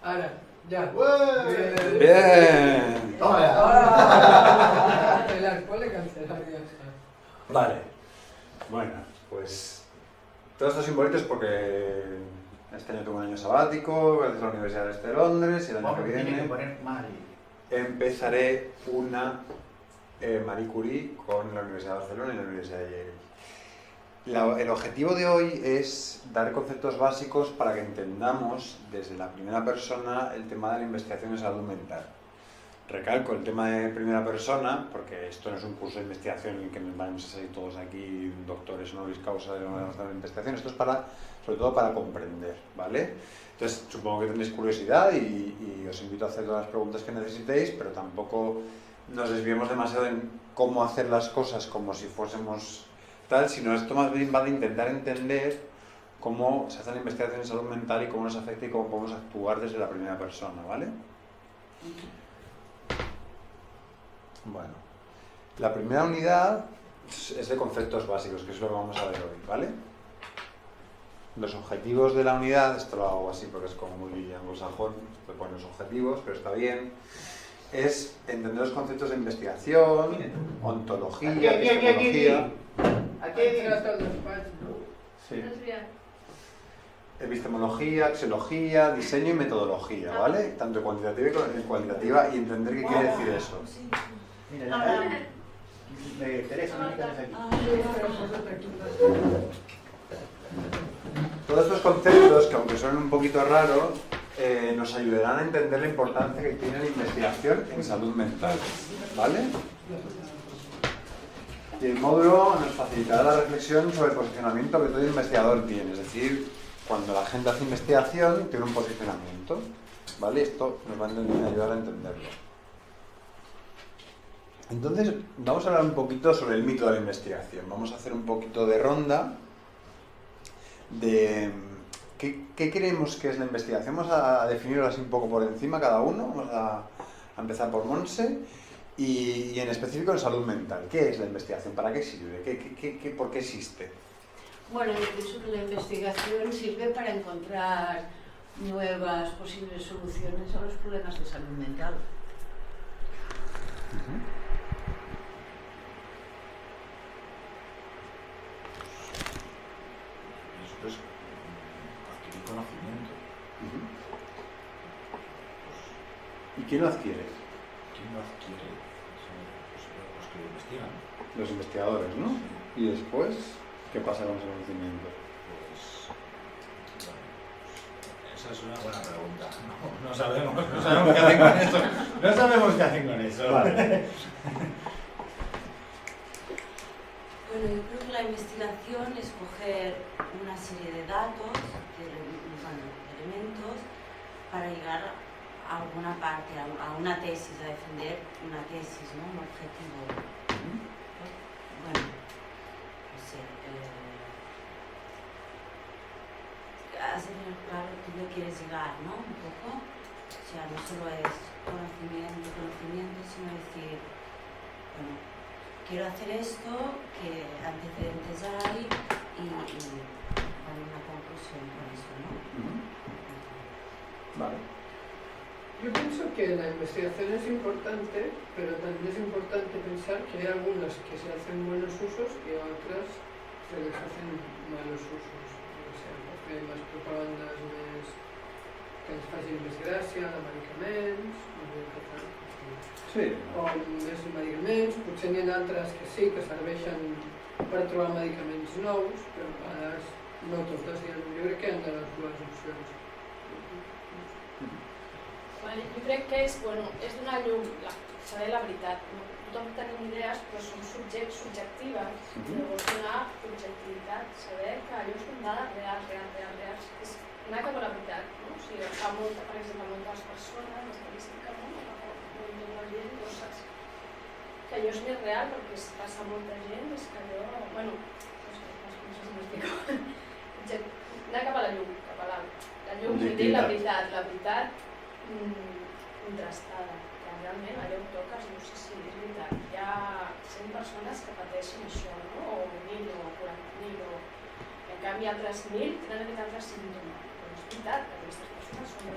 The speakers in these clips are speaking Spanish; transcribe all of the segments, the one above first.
Ara, ja. Bien. Toma ya. El puede cancelar ya está. Vale. Bueno, pues todos estos simbolitos porque este año tuve un año sabático, gracias a la Universidad Este de Londres, y el año que Tiene que viene poner Mari. empezaré una Marie Curie con la Universidad de Barcelona y la Universidad de Yale. El objetivo de hoy es dar conceptos básicos para que entendamos desde la primera persona el tema de la investigación en salud mental. Recalco el tema de primera persona porque esto no es un curso de investigación en el que nos vamos a salir todos aquí doctores honoris causa de la investigación, esto es sobre todo para comprender, ¿vale? Entonces supongo que tendréis curiosidad y os invito a hacer todas las preguntas que necesitéis, pero tampoco nos desviemos demasiado en cómo hacer las cosas como si fuésemos tal, sino esto más bien va de intentar entender cómo se hace la investigación en salud mental y cómo nos afecta y cómo podemos actuar desde la primera persona, ¿vale? Bueno, la primera unidad es de conceptos básicos, que es lo que vamos a ver hoy, ¿vale? Los objetivos de la unidad, esto lo hago así porque es como muy anglosajón, te ponen los objetivos, pero está bien, es entender los conceptos de investigación, ontología, epistemología... Aquí. Sí. Epistemología, axiología, diseño y metodología, ¿vale? Tanto cuantitativa y cualitativa, y entender qué quiere decir eso. Mira, Teresa, no me quedes aquí. Todos estos conceptos, que aunque suenen un poquito raros, nos ayudarán a entender la importancia que tiene la investigación en salud mental, ¿vale? Y el módulo nos facilitará la reflexión sobre el posicionamiento que todo investigador tiene, es decir, cuando la gente hace investigación tiene un posicionamiento, ¿vale? Esto nos va a ayudar a entenderlo. Entonces, vamos a hablar un poquito sobre el mito de la investigación. Vamos a hacer un poquito de ronda de qué creemos que es la investigación. Vamos a definirlo así un poco por encima cada uno. Vamos a empezar por Monse y en específico en salud mental. ¿Qué es la investigación? ¿Para qué sirve? ¿Por qué existe? Bueno, yo pienso que la investigación sirve para encontrar nuevas posibles soluciones a los problemas de salud mental. Eso es adquirir conocimiento. ¿Y quién lo adquiere? ¿Quién lo adquiere? Son los que investigan. Los investigadores, ¿no? Sí. Y después, ¿qué pasa con ese conocimiento? Pues, esa es una buena pregunta. No sabemos qué hacen con eso. No sabemos qué hacen con eso. Vale. Bueno, yo creo que la investigación es coger una serie de datos, elementos, para llegar a alguna parte, a una tesis, a defender una tesis, ¿no? Un objetivo. Bueno, no sé. Has de tener claro dónde quieres llegar, ¿no? Un poco. O sea, no solo es conocimiento, sino decir, bueno, quiero hacer esto, que antecedentes hay y dar una conclusión con eso, ¿no? Vale. Yo pienso que la investigación es importante, pero también es importante pensar que hay algunas que se hacen buenos usos y a otras se les hacen malos usos. O sea, porque hay más propagandas que ens facin més gràcia, de medicaments, Sí. o més medicaments, potser n'hi ha d'altres que sí, que serveixen per trobar medicaments nous, però a vegades no totes, jo crec que hi ha de les dues opcions. Vale, jo crec que és donar llum, saber la veritat. No? Tothom tenim idees, però són subjectives. Llavors donar objectivitat, saber que allò són dades reals. És anar cap a la veritat. No? O sigui, fa molta, per exemple, moltes persones, l'estadística, la gent, no saps que allò és més real perquè es passa molta gent, és que allò, bueno, no sé si m'explico. Anar cap a la llum, cap a la llum, vull dir la veritat contrastada, que realment allò que toques, no sé si és veritat. Hi ha 100 persones que pateixen això, no? O 1.000 o 40.000, en canvi altres 1.000 tenen aquest altre símptoma. Però és veritat que aquestes persones són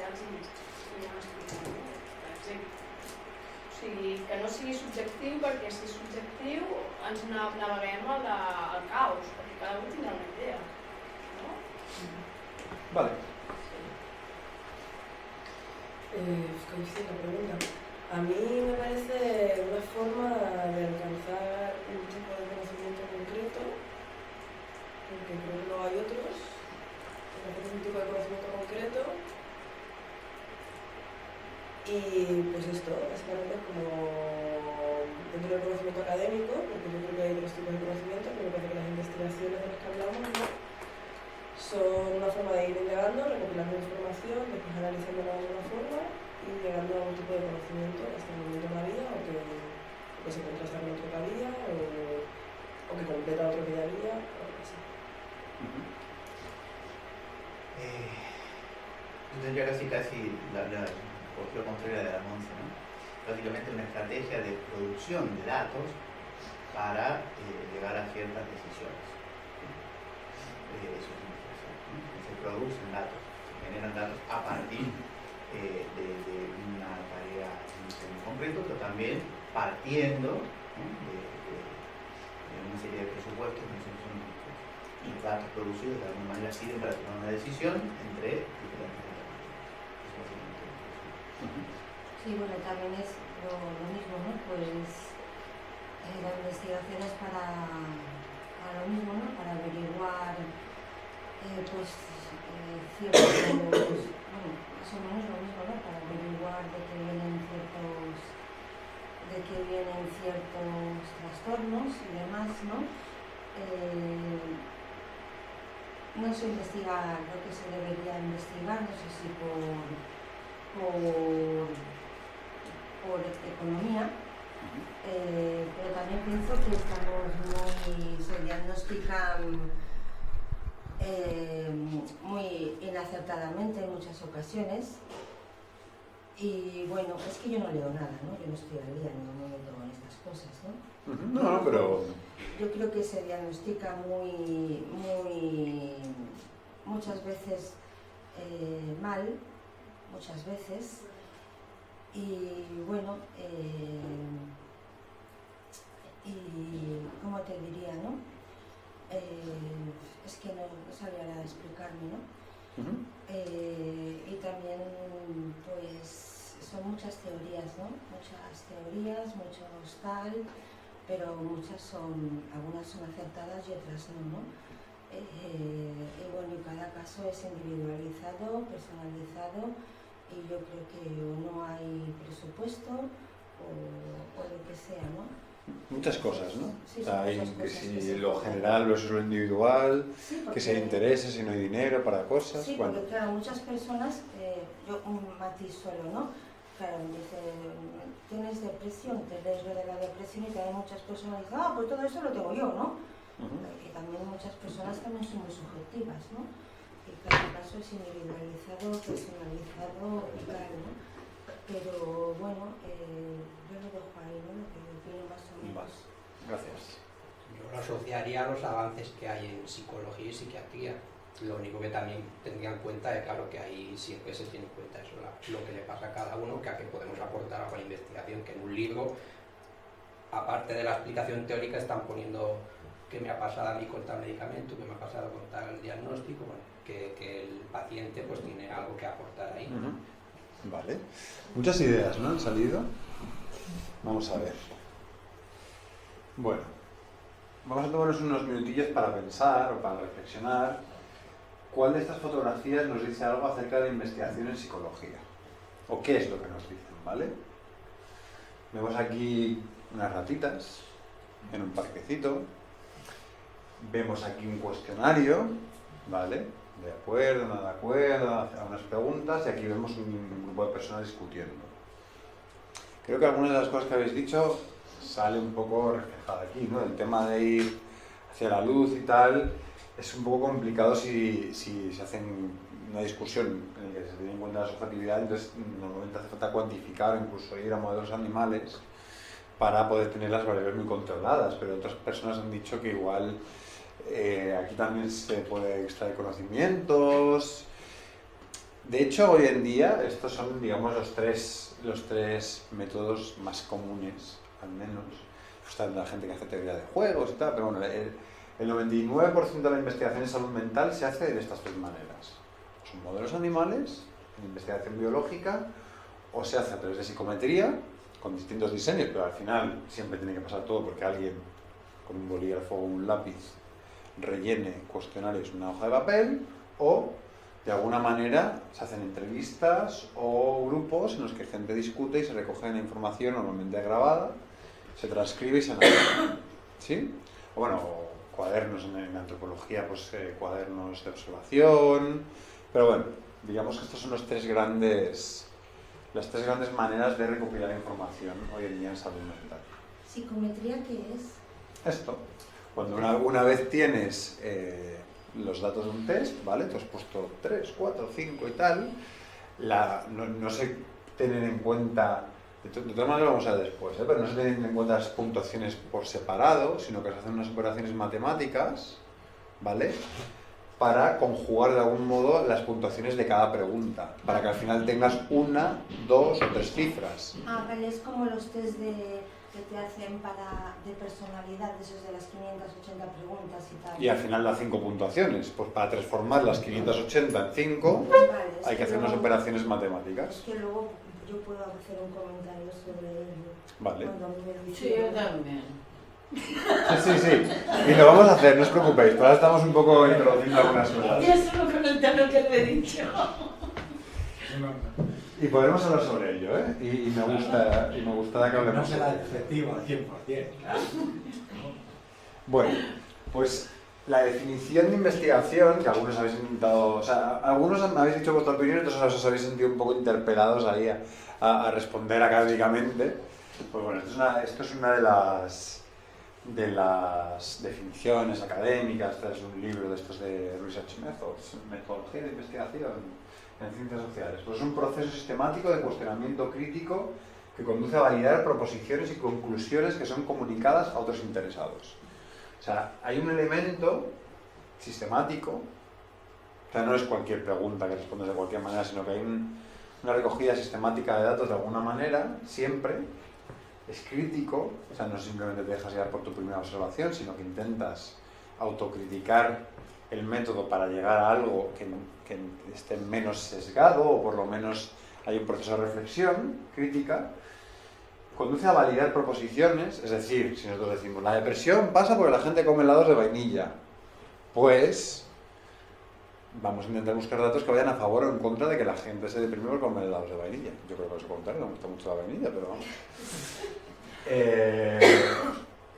ens naveguem al caos, perquè cada un tindrà una idea. No? Vale. Coincide la pregunta. A mí me parece una forma de alcanzar un tipo de conocimiento concreto, porque creo que no hay otros, alcanzar un tipo de conocimiento concreto. Y pues esto, básicamente como dentro del conocimiento académico, porque yo creo que hay otros tipos de conocimiento, pero me parece que las investigaciones de las que hablamos, ¿no?, son una forma de ir indagando, recopilando información, después analizándola de alguna forma y llegando a algún tipo de conocimiento que hasta el momento no había o que se contrasta con otro que había o que completa otro que ya había o algo así. Yo tendría casi la postura contraria de la Monse, ¿no? Básicamente una estrategia de producción de datos para llegar a ciertas decisiones. Eso es interesante, ¿no? Se producen datos, se generan datos a partir de una tarea en concreto, pero también partiendo, ¿no?, de una serie de presupuestos que son los datos producidos de alguna manera sirven para tomar una decisión entre diferentes alternativas. Sí, bueno, también es lo mismo, ¿no? Pues la investigación es para lo mismo, ¿no? Para averiguar pues ciertos, bueno, más o menos lo mismo, ¿no? Para averiguar de qué vienen ciertos trastornos y demás, ¿no? No se investiga lo que se debería investigar, no sé si por economía, pero también pienso que se diagnostican muy inacertadamente en muchas ocasiones. Y bueno, es que yo no leo nada, ¿no? Yo no estoy al día, no me meto en estas cosas, ¿no? No, pero... Yo creo que se diagnostica muchas veces mal, muchas veces, y bueno, y ¿cómo te diría, no? Es que no sabría nada explicarme, ¿no? Y también, pues, son muchas teorías, ¿no? Muchas teorías, muchos tal, pero algunas son acertadas y otras no, ¿no? Y bueno, y cada caso es individualizado, personalizado, y yo creo que no hay presupuesto o lo que sea, ¿no? Muchas cosas, ¿no? Sí, O sea, hay muchas que cosas si que se lo pueden. general versus lo individual, Sí, que si hay intereses, si no hay dinero para cosas. Sí, bueno. porque claro, muchas personas, yo un matiz solo, ¿no? Claro, dice, tienes depresión, te lees lo de la depresión y también muchas personas dicen, pues todo eso lo tengo yo, ¿no? Y también muchas personas también son muy subjetivas, ¿no? Y cada caso es individualizado, personalizado y tal, ¿no? Pero bueno, yo lo dejo ahí, ¿no? Lo que opino más o menos. Vale. Gracias. Yo lo asociaría a los avances que hay en psicología y psiquiatría. Lo único que también tendría en cuenta es, claro, que ahí siempre se tiene en cuenta eso, lo que le pasa a cada uno, que a qué podemos aportar a la investigación, que en un libro, aparte de la explicación teórica, están poniendo qué me ha pasado a mí con tal medicamento, qué me ha pasado con tal diagnóstico, bueno, que el paciente pues tiene algo que aportar ahí. Vale. Muchas ideas, ¿no? Han salido. Vamos a ver. Bueno, vamos a tomarnos unos minutillos para pensar o para reflexionar cuál de estas fotografías nos dice algo acerca de la investigación en psicología. O qué es lo que nos dicen, ¿vale? Vemos aquí unas ratitas en un parquecito. Vemos aquí un cuestionario, ¿vale? De acuerdo, no de acuerdo, a unas preguntas, y aquí vemos un grupo de personas discutiendo. Creo que algunas de las cosas que habéis dicho sale un poco reflejada aquí, ¿no? El tema de ir hacia la luz y tal es un poco complicado si se hace una discusión en la que se tiene en cuenta la subjetividad, entonces normalmente hace falta cuantificar o incluso ir a modelos animales para poder tener las variables muy controladas, pero otras personas han dicho que igual aquí también se puede extraer conocimientos. De hecho, hoy en día estos son, digamos, los tres métodos más comunes, al menos, está la gente que hace teoría de juegos y tal, pero bueno, el 99% de la investigación en salud mental se hace de estas tres maneras. Son modelos animales, en investigación biológica, o se hace a través de psicometría, con distintos diseños, pero al final siempre tiene que pasar todo porque alguien con un bolígrafo o un lápiz rellene cuestionarios en una hoja de papel, o de alguna manera se hacen entrevistas o grupos en los que gente discute y se recoge la información normalmente grabada, se transcribe y se analiza, ¿sí? O bueno, cuadernos en antropología, pues cuadernos de observación, pero bueno, digamos que estos son las tres grandes maneras de recopilar información hoy en día en salud mental. ¿Psicometría qué es? Esto, cuando una vez tienes los datos de un test, ¿vale? Tú has puesto 3, 4, 5 y tal, no se tienen en cuenta, de todas maneras lo vamos a ver después, pero no se tienen en cuenta las puntuaciones por separado, sino que se hacen unas operaciones matemáticas, ¿vale? Para conjugar de algún modo las puntuaciones de cada pregunta, para que al final tengas 1, 2 o 3 cifras. Ah, vale, es como los test que te hacen de personalidad, esos de las 580 preguntas y tal. Y al final da 5 puntuaciones. Pues para transformar las 580 en 5, Vale, hay que hacer unas operaciones matemáticas. Es que luego yo puedo hacer un comentario sobre ello. Vale. Cuando a mí me dicen- Sí, yo también. Sí. Y lo vamos a hacer, no os preocupéis. Pero ahora estamos un poco introduciendo algunas cosas. Ya solo con el tono que te he dicho. Y podemos hablar sobre ello, ¿eh? Y me gusta que hablemos. No será efectivo al 100%. Bueno, pues la definición de investigación, que algunos habéis intentado, o sea, algunos me habéis dicho vuestra opinión, entonces os habéis sentido un poco interpelados ahí a responder académicamente. Pues bueno, esto es una de las definiciones académicas. Este es un libro de estos de Research Methods, metodología de investigación en ciencias sociales. Pues es un proceso sistemático de cuestionamiento crítico que conduce a validar proposiciones y conclusiones que son comunicadas a otros interesados. O sea, hay un elemento sistemático, o sea, no es cualquier pregunta que respondes de cualquier manera, sino que hay una recogida sistemática de datos de alguna manera, siempre. Es crítico, o sea, no simplemente te dejas llevar por tu primera observación, sino que intentas autocriticar el método para llegar a algo que esté menos sesgado, o por lo menos hay un proceso de reflexión crítica. Conduce a validar proposiciones, es decir, si nosotros decimos la depresión pasa porque la gente come helados de vainilla, pues vamos a intentar buscar datos que vayan a favor o en contra de que la gente se deprime por comer helados de vainilla. Yo creo que es lo contrario, no me gusta mucho la vainilla, pero vamos.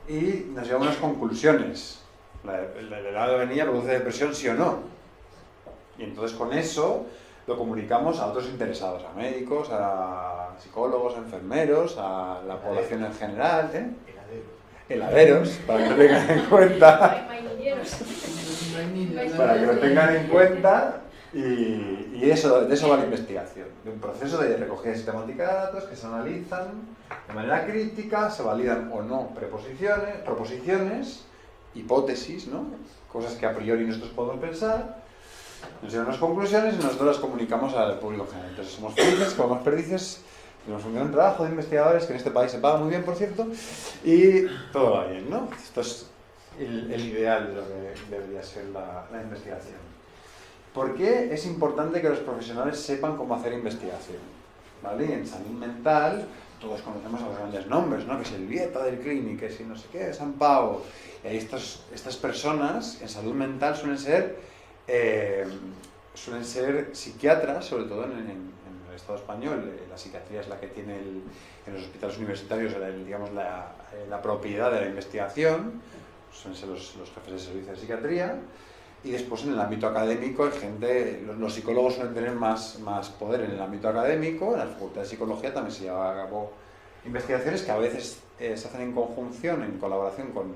Y nos llevamos a unas conclusiones. El helado de vainilla produce depresión, sí o no. Y entonces con eso lo comunicamos a otros interesados, a médicos, a psicólogos, a enfermeros, a la población en general, heladeros, para que lo tengan en cuenta. Para que lo tengan en cuenta, y de eso va la investigación, de un proceso de recogida sistemática de datos que se analizan de manera crítica, se validan o no proposiciones, hipótesis, ¿no? Cosas que a priori nosotros podemos pensar, nos llevan unas conclusiones y nosotros las comunicamos al público general. Entonces somos felices, como más perdices, tenemos un gran trabajo de investigadores que en este país se paga muy bien, por cierto, y todo va bien, ¿no? Esto es el ideal de lo que debería ser la investigación. ¿Por qué es importante que los profesionales sepan cómo hacer investigación? ¿Vale? Y en salud mental todos conocemos a los grandes nombres, ¿no? Que es el Vieta del Clínic, que si no sé qué, San Pau. Y ahí estas personas en salud mental suelen ser psiquiatras, sobre todo en el Estado español. La psiquiatría es la que tiene en los hospitales universitarios la propiedad de la investigación, suelen ser los jefes de servicio de psiquiatría. Y después en el ámbito académico hay gente, los psicólogos suelen tener más poder en el ámbito académico. En la Facultad de Psicología también se llevan a cabo investigaciones que a veces se hacen en conjunción, en colaboración con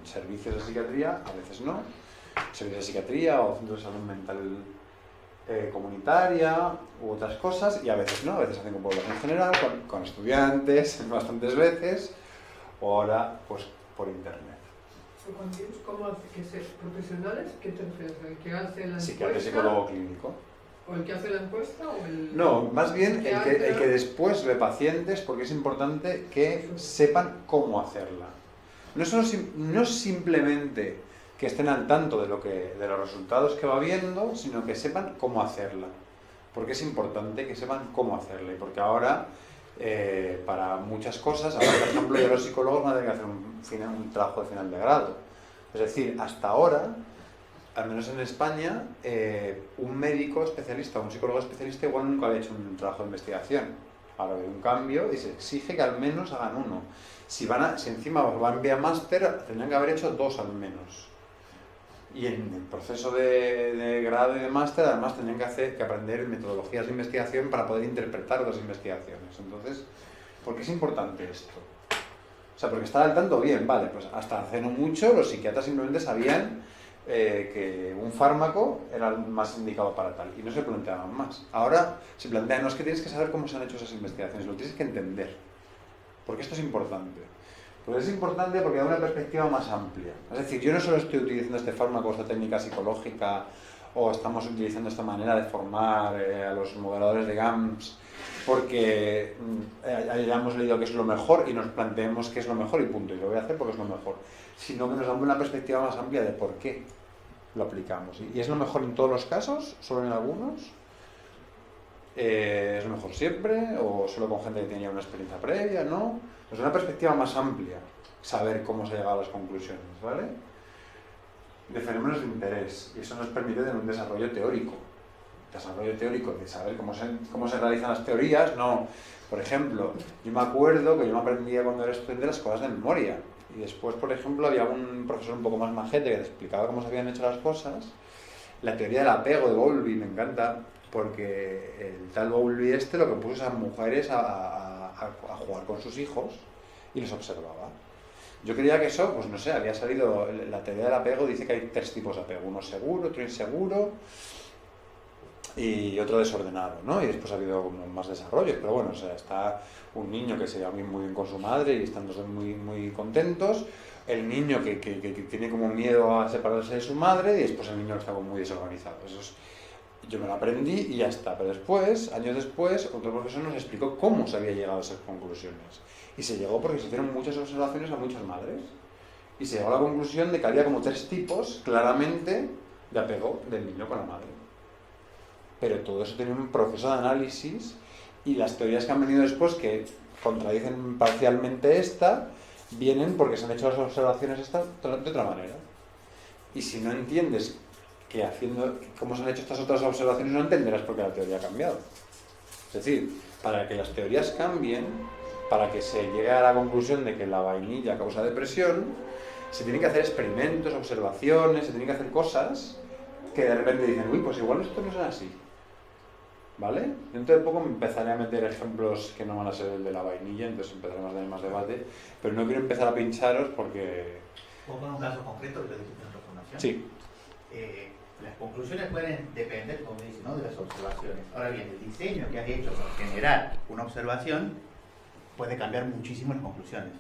servicios de psiquiatría, a veces no, servicios de psiquiatría o centros de salud mental comunitaria u otras cosas, y a veces no, a veces se hacen con población en general, con estudiantes bastantes veces, o ahora pues por internet. ¿Cómo que ser profesionales? ¿Qué te refieres? ¿El que hace la encuesta? Psiquiatra, psicólogo clínico. ¿O el que hace la encuesta? ¿O el... No, más bien el que después ve pacientes, porque es importante que sepan cómo hacerla. no simplemente que estén al tanto de los resultados que va viendo, sino que sepan cómo hacerla. Porque es importante que sepan cómo hacerla. Y porque ahora, para muchas cosas, ahora por ejemplo, ya los psicólogos van a tener que hacer un trabajo de final de grado. Es decir, hasta ahora, al menos en España, un médico especialista o un psicólogo especialista igual nunca había hecho un trabajo de investigación. Ahora hay un cambio y se exige que al menos hagan uno. Si encima van vía máster, tendrían que haber hecho 2 al menos. Y en el proceso de grado y de máster, además, tendrían que aprender metodologías de investigación para poder interpretar las investigaciones. Entonces, ¿por qué es importante esto? O sea, porque estar al tanto, bien, vale, pues hasta hace no mucho los psiquiatras simplemente sabían que un fármaco era el más indicado para tal, y no se planteaban más. Ahora se plantean, no es que tienes que saber cómo se han hecho esas investigaciones, lo tienes que entender. Porque esto es importante. Pues es importante porque da una perspectiva más amplia. Es decir, yo no solo estoy utilizando este fármaco, esta técnica psicológica, o estamos utilizando esta manera de formar a los modeladores de GAMS porque hayamos leído que es lo mejor y nos planteemos que es lo mejor y punto, y lo voy a hacer porque es lo mejor, sino que nos da una perspectiva más amplia de por qué lo aplicamos. ¿Y es lo mejor en todos los casos? ¿Solo en algunos? ¿Es lo mejor siempre? ¿O solo con gente que tenía una experiencia previa? ¿No? Es una perspectiva más amplia saber cómo se ha llegado a las conclusiones, ¿vale? De fenómenos de interés, y eso nos permite tener un desarrollo teórico. Desarrollo teórico de saber cómo se realizan las teorías, no. Por ejemplo, yo me acuerdo que yo me aprendía cuando era estudiante las cosas de memoria, y después, por ejemplo, había un profesor un poco más majete que te explicaba cómo se habían hecho las cosas. La teoría del apego de Bowlby me encanta, porque el tal Bowlby lo que puso a mujeres a jugar con sus hijos y los observaba. Yo creía que eso, pues no sé, había salido, la teoría del apego dice que hay 3 tipos de apego, uno seguro, otro inseguro y otro desordenado, ¿no? Y después ha habido más desarrollos, pero bueno, o sea, está un niño que se lleva muy bien con su madre y están todos muy, muy contentos, el niño que tiene como miedo a separarse de su madre y después el niño que está como muy desorganizado. Eso es, yo me lo aprendí y ya está, pero después, años después, otro profesor nos explicó cómo se había llegado a esas conclusiones. Y se llegó porque se hicieron muchas observaciones a muchas madres. Y se llegó a la conclusión de que había como 3 tipos, claramente, de apego del niño con la madre. Pero todo eso tiene un proceso de análisis y las teorías que han venido después, que contradicen parcialmente esta, vienen porque se han hecho las observaciones estas de otra manera. Y si no entiendes que haciendo cómo se han hecho estas otras observaciones, no entenderás por qué la teoría ha cambiado. Es decir, para que las teorías cambien, para que se llegue a la conclusión de que la vainilla causa depresión, se tienen que hacer experimentos, observaciones, se tienen que hacer cosas que de repente dicen, uy, pues igual esto no es así. ¿Vale? Dentro de poco me empezaré a meter ejemplos que no van a ser el de la vainilla, entonces empezaremos a tener más debate, pero no quiero empezar a pincharos porque... ¿Puedo poner un caso concreto que lo dijiste en tu formación? Sí. Las conclusiones pueden depender, como dice, ¿no?, de las observaciones. Ahora bien, el diseño que has hecho para generar una observación puede cambiar muchísimo las conclusiones.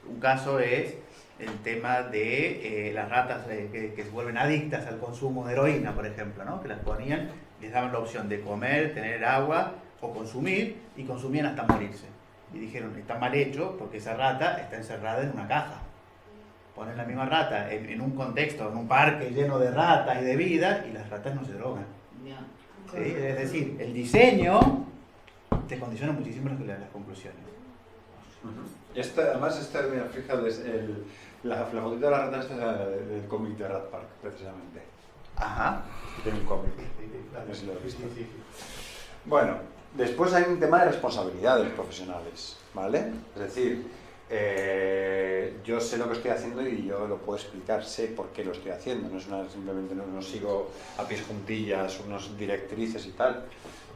Un caso es el tema de las ratas que se vuelven adictas al consumo de heroína, por ejemplo, ¿no?, que las ponían, les daban la opción de comer, tener agua o consumir, y consumían hasta morirse. Y dijeron, está mal hecho porque esa rata está encerrada en una caja. Ponen la misma rata en un contexto, en un parque lleno de ratas y de vida, y las ratas no se drogan. ¿Sí? Es decir, el diseño te condiciona muchísimo las conclusiones. Además, mira, fíjate, la fotito de la rata esta es del cómic de Rat Park, precisamente. Ajá. Tiene un cómic. No sé si lo has visto. Bueno, después hay un tema de responsabilidad de los profesionales, ¿vale? Es decir, yo sé lo que estoy haciendo y yo lo puedo explicar, sé por qué lo estoy haciendo, no es simplemente no sigo a pies juntillas unas directrices y tal,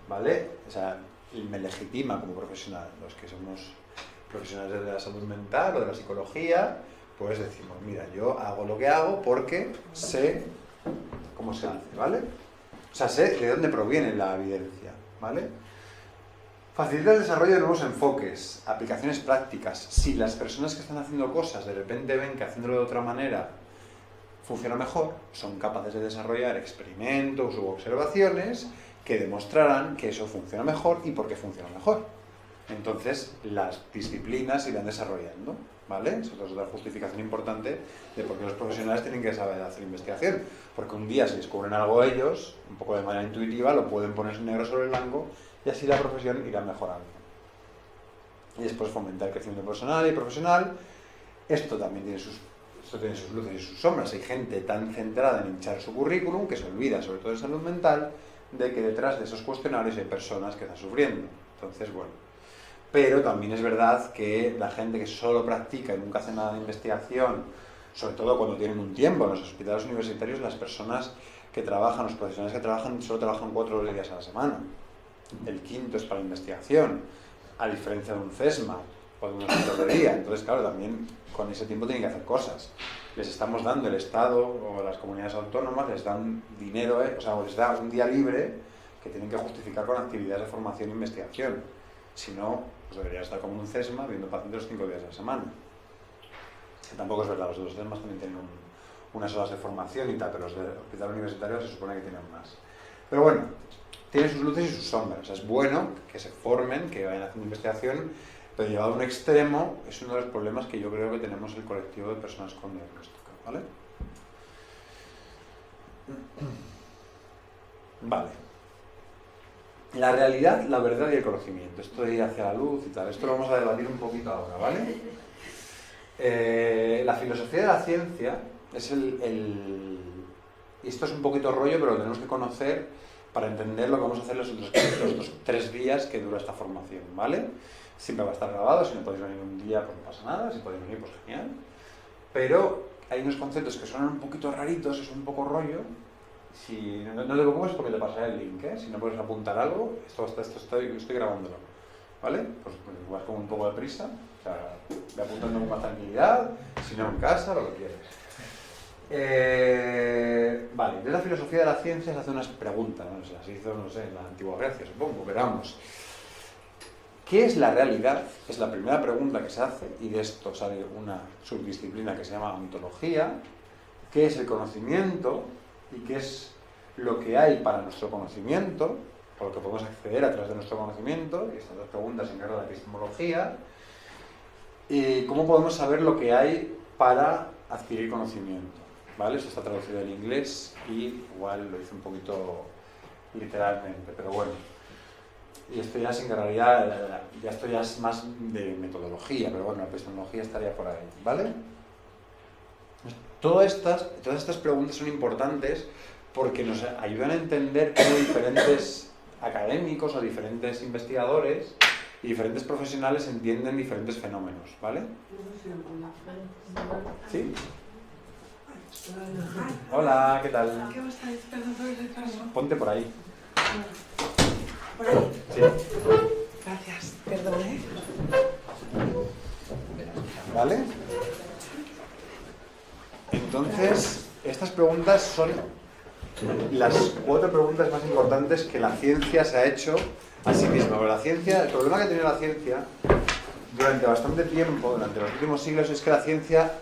¿vale? O sea, me legitima como profesional. Los que somos profesionales de la salud mental o de la psicología, pues decimos, mira, yo hago lo que hago porque sé cómo se hace, ¿vale? O sea, sé de dónde proviene la evidencia, ¿vale? Facilita el desarrollo de nuevos enfoques, aplicaciones prácticas. Si las personas que están haciendo cosas de repente ven que haciéndolo de otra manera funciona mejor, son capaces de desarrollar experimentos u observaciones que demostrarán que eso funciona mejor y por qué funciona mejor. Entonces, las disciplinas se irán desarrollando. ¿vale? Esa es otra justificación importante de por qué los profesionales tienen que saber hacer investigación. Porque un día, si descubren algo ellos, un poco de manera intuitiva, lo pueden poner negro sobre el blanco y así la profesión irá mejorando. Y después fomentar el crecimiento personal y profesional. Esto también tiene sus luces y sus sombras. Hay gente tan centrada en hinchar su currículum que se olvida, sobre todo en salud mental, de que detrás de esos cuestionarios hay personas que están sufriendo. Entonces, bueno. Pero también es verdad que la gente que solo practica y nunca hace nada de investigación, sobre todo cuando tienen un tiempo en los hospitales universitarios, las personas que trabajan, los profesionales que trabajan, solo trabajan 4 días a la semana. El quinto es para investigación, a diferencia de un CESMA o de un hospital de día. Entonces, claro, también con ese tiempo tienen que hacer cosas. Les estamos dando, el Estado o las comunidades autónomas les dan dinero, o sea, les da un día libre que tienen que justificar con actividades de formación e investigación. Si no, pues debería estar como un CESMA viendo pacientes los 5 días a la semana. Que tampoco es verdad, los CESMAs también tienen unas horas de formación y tal, pero los del hospital universitario se supone que tienen más. Pero bueno, tiene sus luces y sus sombras. O sea, es bueno que se formen, que vayan haciendo investigación, pero llevado a un extremo es uno de los problemas que yo creo que tenemos el colectivo de personas con diagnóstico, ¿vale? Vale. La realidad, la verdad y el conocimiento. Esto de ir hacia la luz y tal, esto lo vamos a debatir un poquito ahora, ¿vale? La filosofía de la ciencia es y esto es un poquito rollo, pero lo tenemos que conocer para entender lo que vamos a hacer los otros 3 días que dura esta formación, ¿vale? Siempre va a estar grabado, si no podéis venir un día pues no pasa nada, si podéis venir pues genial. Pero hay unos conceptos que suenan un poquito raritos, es un poco rollo. Si no te preocupes porque te pasaré el link, ¿eh? Si no puedes apuntar algo, estoy grabándolo, ¿vale? Pues vas con un poco de prisa, o sea, ve apuntando con más tranquilidad, si no en casa, lo que quieras. Vale, de la filosofía de la ciencia se hace unas preguntas, ¿no? Se las hizo, no sé, en la antigua Grecia, supongo, pero vamos. ¿Qué es la realidad? Es la primera pregunta que se hace, y de esto sale una subdisciplina que se llama ontología. ¿Qué es el conocimiento? ¿Y qué es lo que hay para nuestro conocimiento? O lo que podemos acceder a través de nuestro conocimiento. Y estas 2 preguntas se encargan de la epistemología. ¿Y cómo podemos saber lo que hay para adquirir conocimiento? ¿Vale? Eso está traducido al inglés y igual lo hice un poquito literalmente, pero bueno. Y esto ya se encargaría, esto ya es más de metodología, pero bueno, la epistemología estaría por ahí, ¿vale? Todas estas preguntas son importantes porque nos ayudan a entender cómo diferentes académicos o diferentes investigadores y diferentes profesionales entienden diferentes fenómenos, ¿vale? ¿Sí? Hola, ¿qué tal? ¿Qué os estáis? Perdón por el retraso. Ponte por ahí. ¿Por ahí? Sí. Gracias, perdón, ¿eh? ¿Vale? Entonces, estas preguntas son las 4 preguntas más importantes que la ciencia se ha hecho a sí misma. Pero la ciencia, el problema que ha tenido la ciencia durante bastante tiempo, durante los últimos siglos, es que la ciencia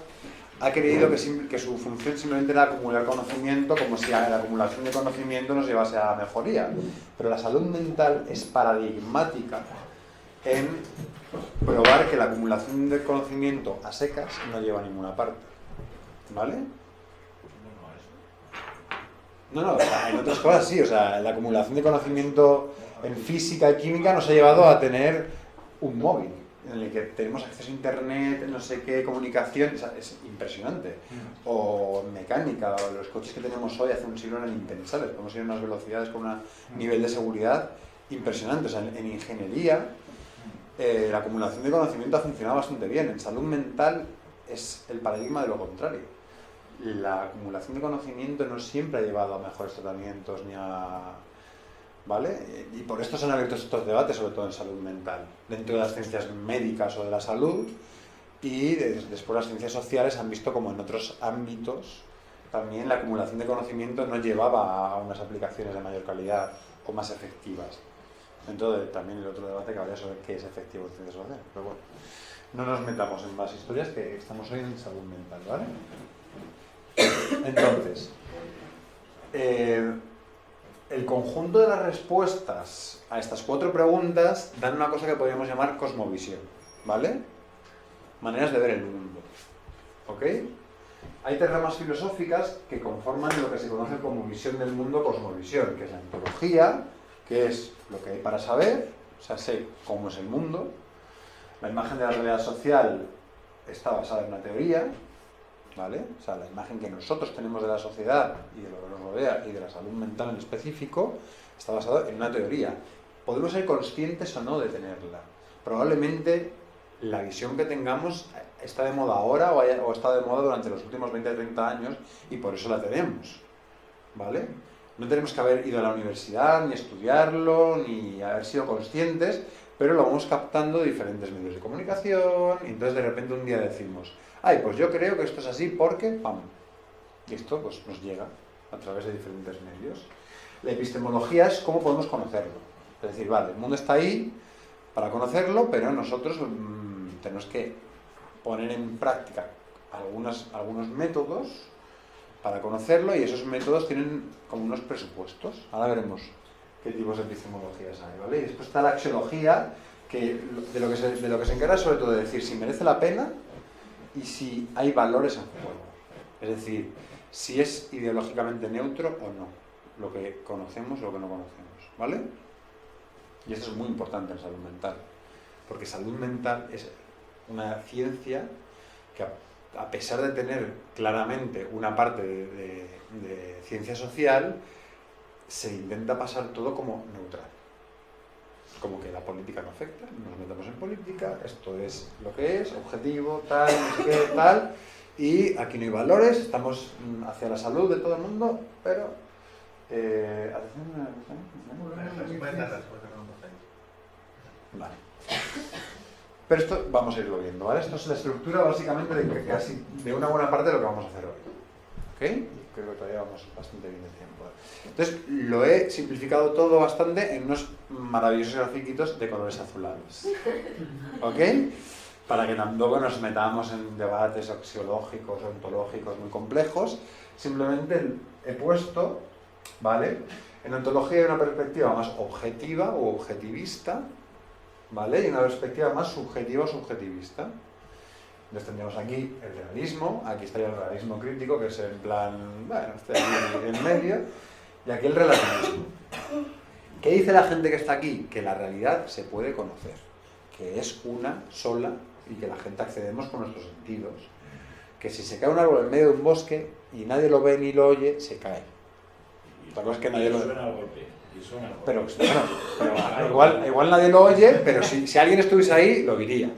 ha creído que su función simplemente era acumular conocimiento, como si la acumulación de conocimiento nos llevase a mejoría. Pero la salud mental es paradigmática en probar que la acumulación de conocimiento a secas no lleva a ninguna parte. ¿Vale? No, o sea, en otras cosas sí, o sea, la acumulación de conocimiento en física y química nos ha llevado a tener un móvil en el que tenemos acceso a internet, no sé qué, comunicación, es impresionante. O mecánica, o los coches que tenemos hoy hace un siglo eran impensables, podemos ir a unas velocidades con un nivel de seguridad impresionante. O sea, en ingeniería la acumulación de conocimiento ha funcionado bastante bien. En salud mental es el paradigma de lo contrario. La acumulación de conocimiento no siempre ha llevado a mejores tratamientos ni a... ¿Vale? Y por esto se han abierto estos debates, sobre todo en salud mental, dentro de las ciencias médicas o de la salud, y después las ciencias sociales han visto como en otros ámbitos también la acumulación de conocimiento no llevaba a unas aplicaciones de mayor calidad o más efectivas. Entonces también el otro debate que habría sobre qué es efectivo en ciencias sociales, pero bueno, no nos metamos en más historias, que estamos hoy en salud mental, ¿vale? Entonces, el conjunto de las respuestas a estas 4 preguntas dan una cosa que podríamos llamar cosmovisión, ¿vale? maneras de ver el mundo. ¿Ok? Hay tres ramas filosóficas que conforman lo que se conoce como visión del mundo, cosmovisión, que es la ontología, que es lo que hay para saber, o sea, sé cómo es el mundo. La imagen de la realidad social está basada en una teoría, ¿vale? O sea, la imagen que nosotros tenemos de la sociedad y de lo que nos rodea y de la salud mental en específico está basada en una teoría. Podemos ser conscientes o no de tenerla. Probablemente la visión que tengamos está de moda ahora o está de moda durante los últimos 20 o 30 años y por eso la tenemos, ¿vale? No tenemos que haber ido a la universidad, ni estudiarlo, ni haber sido conscientes, pero lo vamos captando de diferentes medios de comunicación y entonces de repente un día decimos, ay, pues yo creo que esto es así porque, ¡pam! Y esto pues nos llega a través de diferentes medios. La epistemología es cómo podemos conocerlo. Es decir, vale, el mundo está ahí para conocerlo, pero nosotros tenemos que poner en práctica algunos métodos para conocerlo y esos métodos tienen como unos presupuestos. Ahora veremos qué tipos de epistemologías hay, ¿vale? Y después está la axiología, que de lo que se encarga sobre todo de decir si merece la pena y si hay valores en juego. Es decir, si es ideológicamente neutro o no, lo que conocemos o lo que no conocemos, ¿vale? Y esto es muy importante en salud mental, porque salud mental es una ciencia que a pesar de tener claramente una parte de ciencia social, se intenta pasar todo como neutral. Como que la política no afecta, no nos metemos en política, esto es lo que es, objetivo, tal, no sé qué, tal, y aquí no hay valores, estamos hacia la salud de todo el mundo, pero... Vale. Pero esto vamos a irlo viendo, ¿vale? Esto es la estructura básicamente de casi de una buena parte de lo que vamos a hacer hoy. ¿Ok? Creo que todavía vamos bastante bien de tiempo. Entonces, lo he simplificado todo bastante en unos maravillosos grafiquitos de colores azulados. ¿Ok? Para que tampoco nos metamos en debates axiológicos, ontológicos muy complejos. Simplemente he puesto, ¿vale? En ontología hay una perspectiva más objetiva o objetivista, ¿vale? Y una perspectiva más subjetiva o subjetivista. Entonces tendríamos aquí el realismo, aquí estaría el realismo crítico, que es en plan, bueno, está aquí en medio, y aquí el relativismo. ¿Qué dice la gente que está aquí? Que la realidad se puede conocer, que es una sola y que la gente accedemos con nuestros sentidos. Que si se cae un árbol en medio de un bosque y nadie lo ve ni lo oye, se cae. Otra cosa es que nadie lo suena al golpe. Pero igual nadie lo oye, pero si alguien estuviese ahí, lo diría.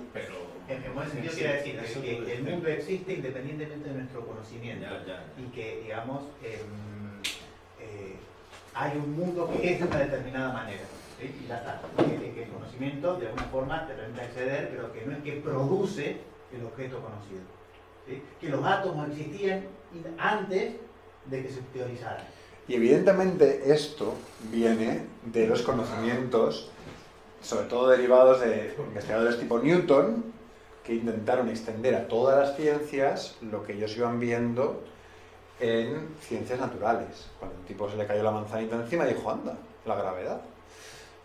En buen sentido quiere decir que el mundo existe independientemente de nuestro conocimiento y que, digamos, hay un mundo que es de una determinada manera, ¿sí? Y ya está. Que el conocimiento de alguna forma te permite acceder, pero que no es que produce el objeto conocido, ¿sí? Que los átomos existían antes de que se teorizaran. Y evidentemente esto viene de los conocimientos, sobre todo derivados de investigadores tipo Newton, que intentaron extender a todas las ciencias lo que ellos iban viendo en ciencias naturales. Cuando un tipo se le cayó la manzanita encima, dijo, anda, la gravedad.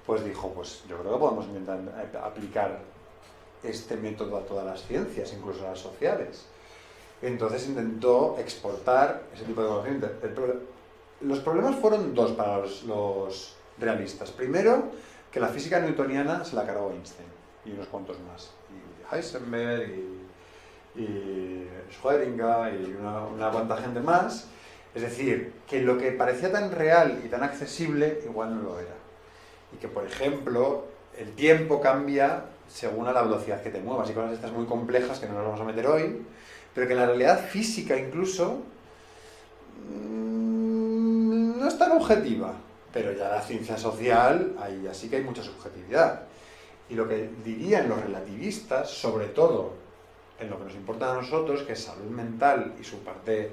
Pues dijo, pues yo creo que podemos intentar aplicar este método a todas las ciencias, incluso a las sociales. Entonces intentó exportar ese tipo de conocimiento. Los problemas fueron dos para los realistas. Primero, que la física newtoniana se la cargó Einstein y unos cuantos más. Y Heisenberg y Schrödinger y una cuanta gente más. Es decir, que lo que parecía tan real y tan accesible igual no lo era. Y que, por ejemplo, el tiempo cambia según a la velocidad que te muevas y cosas estas muy complejas que no nos vamos a meter hoy, pero que en la realidad física incluso no es tan objetiva, pero ya la ciencia social, ahí ya sí que hay mucha subjetividad. Y lo que dirían los relativistas, sobre todo en lo que nos importa a nosotros, que es salud mental y su parte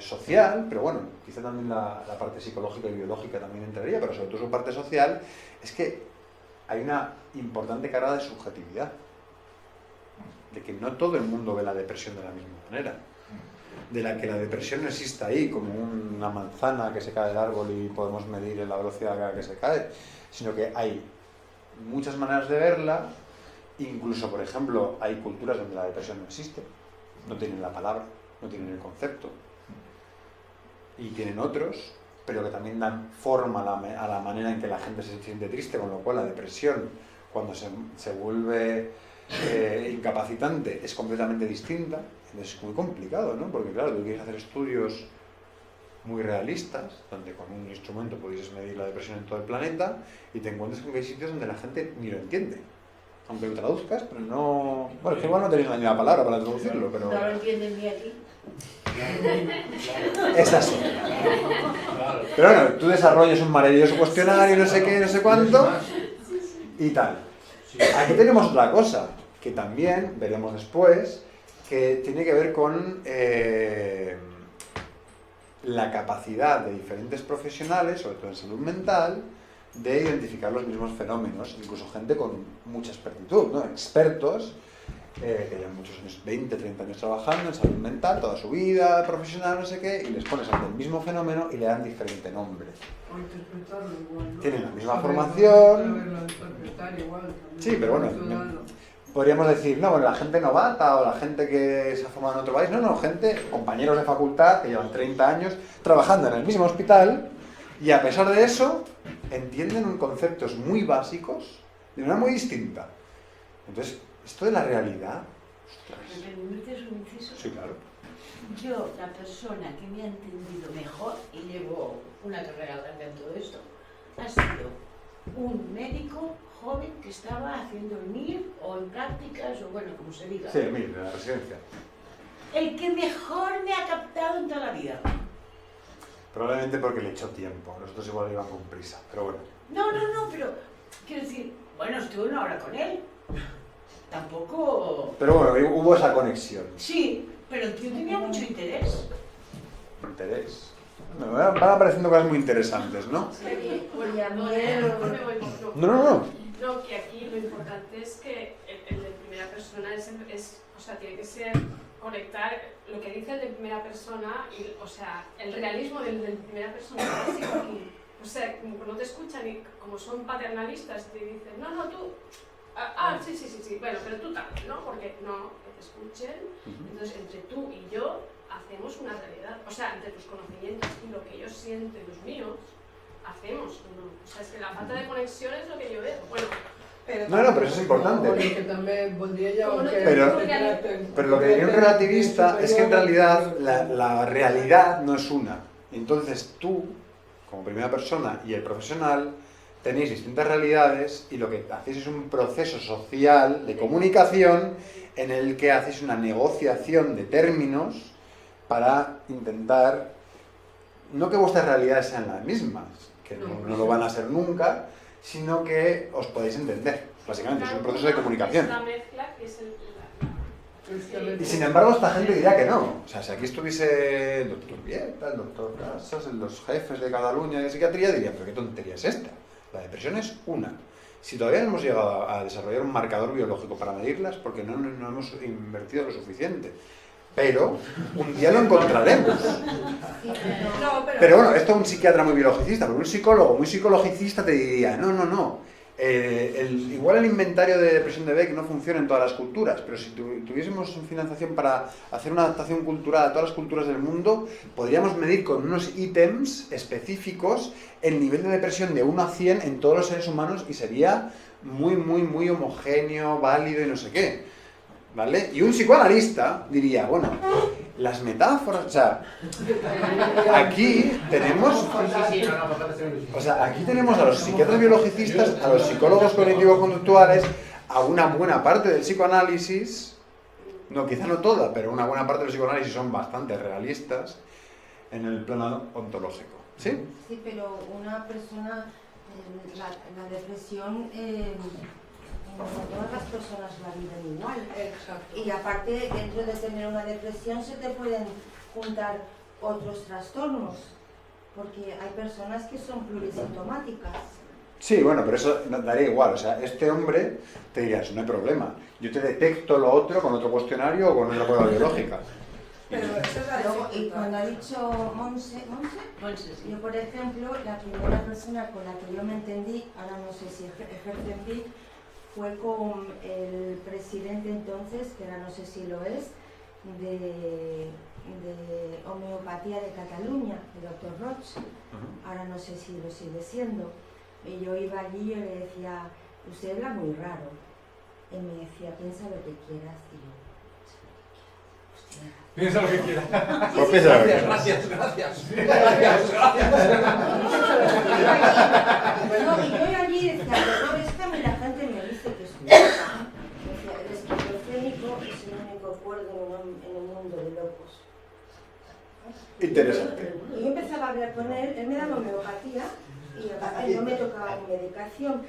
social, pero bueno, quizá también la parte psicológica y biológica también entraría, pero sobre todo su parte social, es que hay una importante carga de subjetividad, de que no todo el mundo ve la depresión de la misma manera, de la que la depresión no existe ahí como una manzana que se cae del árbol y podemos medir la velocidad a la que se cae, sino que hay muchas maneras de verla Incluso, por ejemplo, hay culturas donde la depresión no existe, no tienen la palabra, no tienen el concepto, y tienen otros, pero que también dan forma a la manera en que la gente se siente triste, con lo cual la depresión, cuando se vuelve incapacitante, es completamente distinta. Es muy complicado, ¿no? Porque claro, tú quieres hacer estudios muy realistas, donde con un instrumento podéis medir la depresión en todo el planeta, y te encuentras con que hay sitios donde la gente ni lo entiende. Aunque lo traduzcas, pero no... Bueno, es que igual no tenéis la misma palabra para traducirlo, pero... No lo entienden ni aquí. Es así. Pero bueno, tú desarrollas un maravilloso cuestionario, no sé qué, no sé cuánto, y tal. Aquí tenemos otra cosa, que también veremos después, que tiene que ver con la capacidad de diferentes profesionales, sobre todo en salud mental, de identificar los mismos fenómenos, incluso gente con mucha expertitud, ¿no? Expertos que llevan muchos años, 20, 30 años trabajando en salud mental, toda su vida profesional, no sé qué, y les pones ante el mismo fenómeno y le dan diferente nombre. O interpretarlo igual, ¿no? Tienen la misma Saberlo formación. interpretar igual, también. Sí, pero bueno, podríamos decir, no, bueno, la gente novata o la gente que se ha formado en otro país, no, gente, compañeros de facultad que llevan 30 años trabajando en el mismo hospital y a pesar de eso entienden conceptos muy básicos de una muy distinta. Entonces, esto de la realidad... ¿Me permites un inciso? Sí, claro. Yo, la persona que me ha entendido mejor, y llevo una carrera larga en todo esto, ha sido un médico joven que estaba haciendo el MIR o en prácticas, o bueno, como se diga. Sí, el MIR, de la residencia. El que mejor me ha captado en toda la vida. Probablemente porque le echó tiempo, nosotros igual iban con prisa, pero bueno. No, pero quiero decir, bueno, estuve una hora con él. Tampoco... Pero bueno, hubo esa conexión. Sí, pero el tío tenía mucho interés. Interés. Me van apareciendo cosas muy interesantes, ¿no? No. No, que aquí lo importante es que el de primera persona o sea, tiene que ser conectar lo que dice el de primera persona y, o sea, el realismo del de primera persona básico aquí. O sea, como no te escuchan y como son paternalistas te dicen, no, tú, sí, bueno, pero tú también, ¿no? Porque no, que te escuchen. Entonces, entre tú y yo hacemos una realidad. O sea, entre tus conocimientos y lo que ellos sienten, los míos, hacemos uno. O sea, es que la falta de conexión es lo que yo veo. Bueno, No, pero eso es importante. Pero lo que diría un relativista es que en realidad la realidad no es una. Entonces tú, como primera persona y el profesional, tenéis distintas realidades y lo que hacéis es un proceso social de comunicación en el que hacéis una negociación de términos para intentar, no que vuestras realidades sean las mismas, que no lo van a ser nunca, sino que os podéis entender. Básicamente es un proceso de comunicación. Es la mezcla que es Y sin embargo esta gente diría que no. O sea, si aquí estuviese el doctor Vieta, el doctor Casas, los jefes de Cataluña de psiquiatría, dirían, pero qué tontería es esta. La depresión es una. Si todavía no hemos llegado a desarrollar un marcador biológico para medirlas, porque no hemos invertido lo suficiente. Pero un día lo encontraremos. Pero bueno, esto es un psiquiatra muy biologicista, pero un psicólogo muy psicologicista te diría, no. Igual el inventario de depresión de Beck no funciona en todas las culturas, pero si tuviésemos financiación para hacer una adaptación cultural a todas las culturas del mundo, podríamos medir con unos ítems específicos el nivel de depresión de 1 a 100 en todos los seres humanos y sería muy homogéneo, válido y no sé qué. ¿Vale? Y un psicoanalista diría, bueno, las metáforas, o sea, aquí tenemos a los psiquiatras biologicistas, a los psicólogos cognitivo-conductuales, a una buena parte del psicoanálisis, no, quizá no toda, pero una buena parte del psicoanálisis son bastante realistas en el plano ontológico. ¿Sí? Sí, pero una persona, la depresión... No todas las personas la viven igual. Exacto. Y aparte, dentro de tener una depresión se te pueden juntar otros trastornos, porque hay personas que son plurisintomáticas. Sí, bueno, pero eso daría igual. O sea, este hombre te diría, no hay problema. Yo te detecto lo otro con otro cuestionario o con una prueba biológica. Pero eso es la y cuando ha dicho Monse, sí. Yo, por ejemplo, la primera persona con la que yo me entendí, ahora no sé si ejerce en PIC, fue con el presidente entonces, que ahora no sé si lo es, de homeopatía de Cataluña, el doctor Roig, ahora no sé si lo sigue siendo. Y yo iba allí y yo le decía, usted habla muy raro. Y me decía, piensa lo que quieras. Y yo, Piensa lo que quieras. Pues piensa lo que quieras. No, y yo allí decía, pero es que a mí la gente me dice que soy loca. Decía, el esquizofrénico es el único cuerdo en un mundo de locos. Interesante. Y yo empezaba a hablar con él me daba homeopatía y yo me tocaba mi medicación.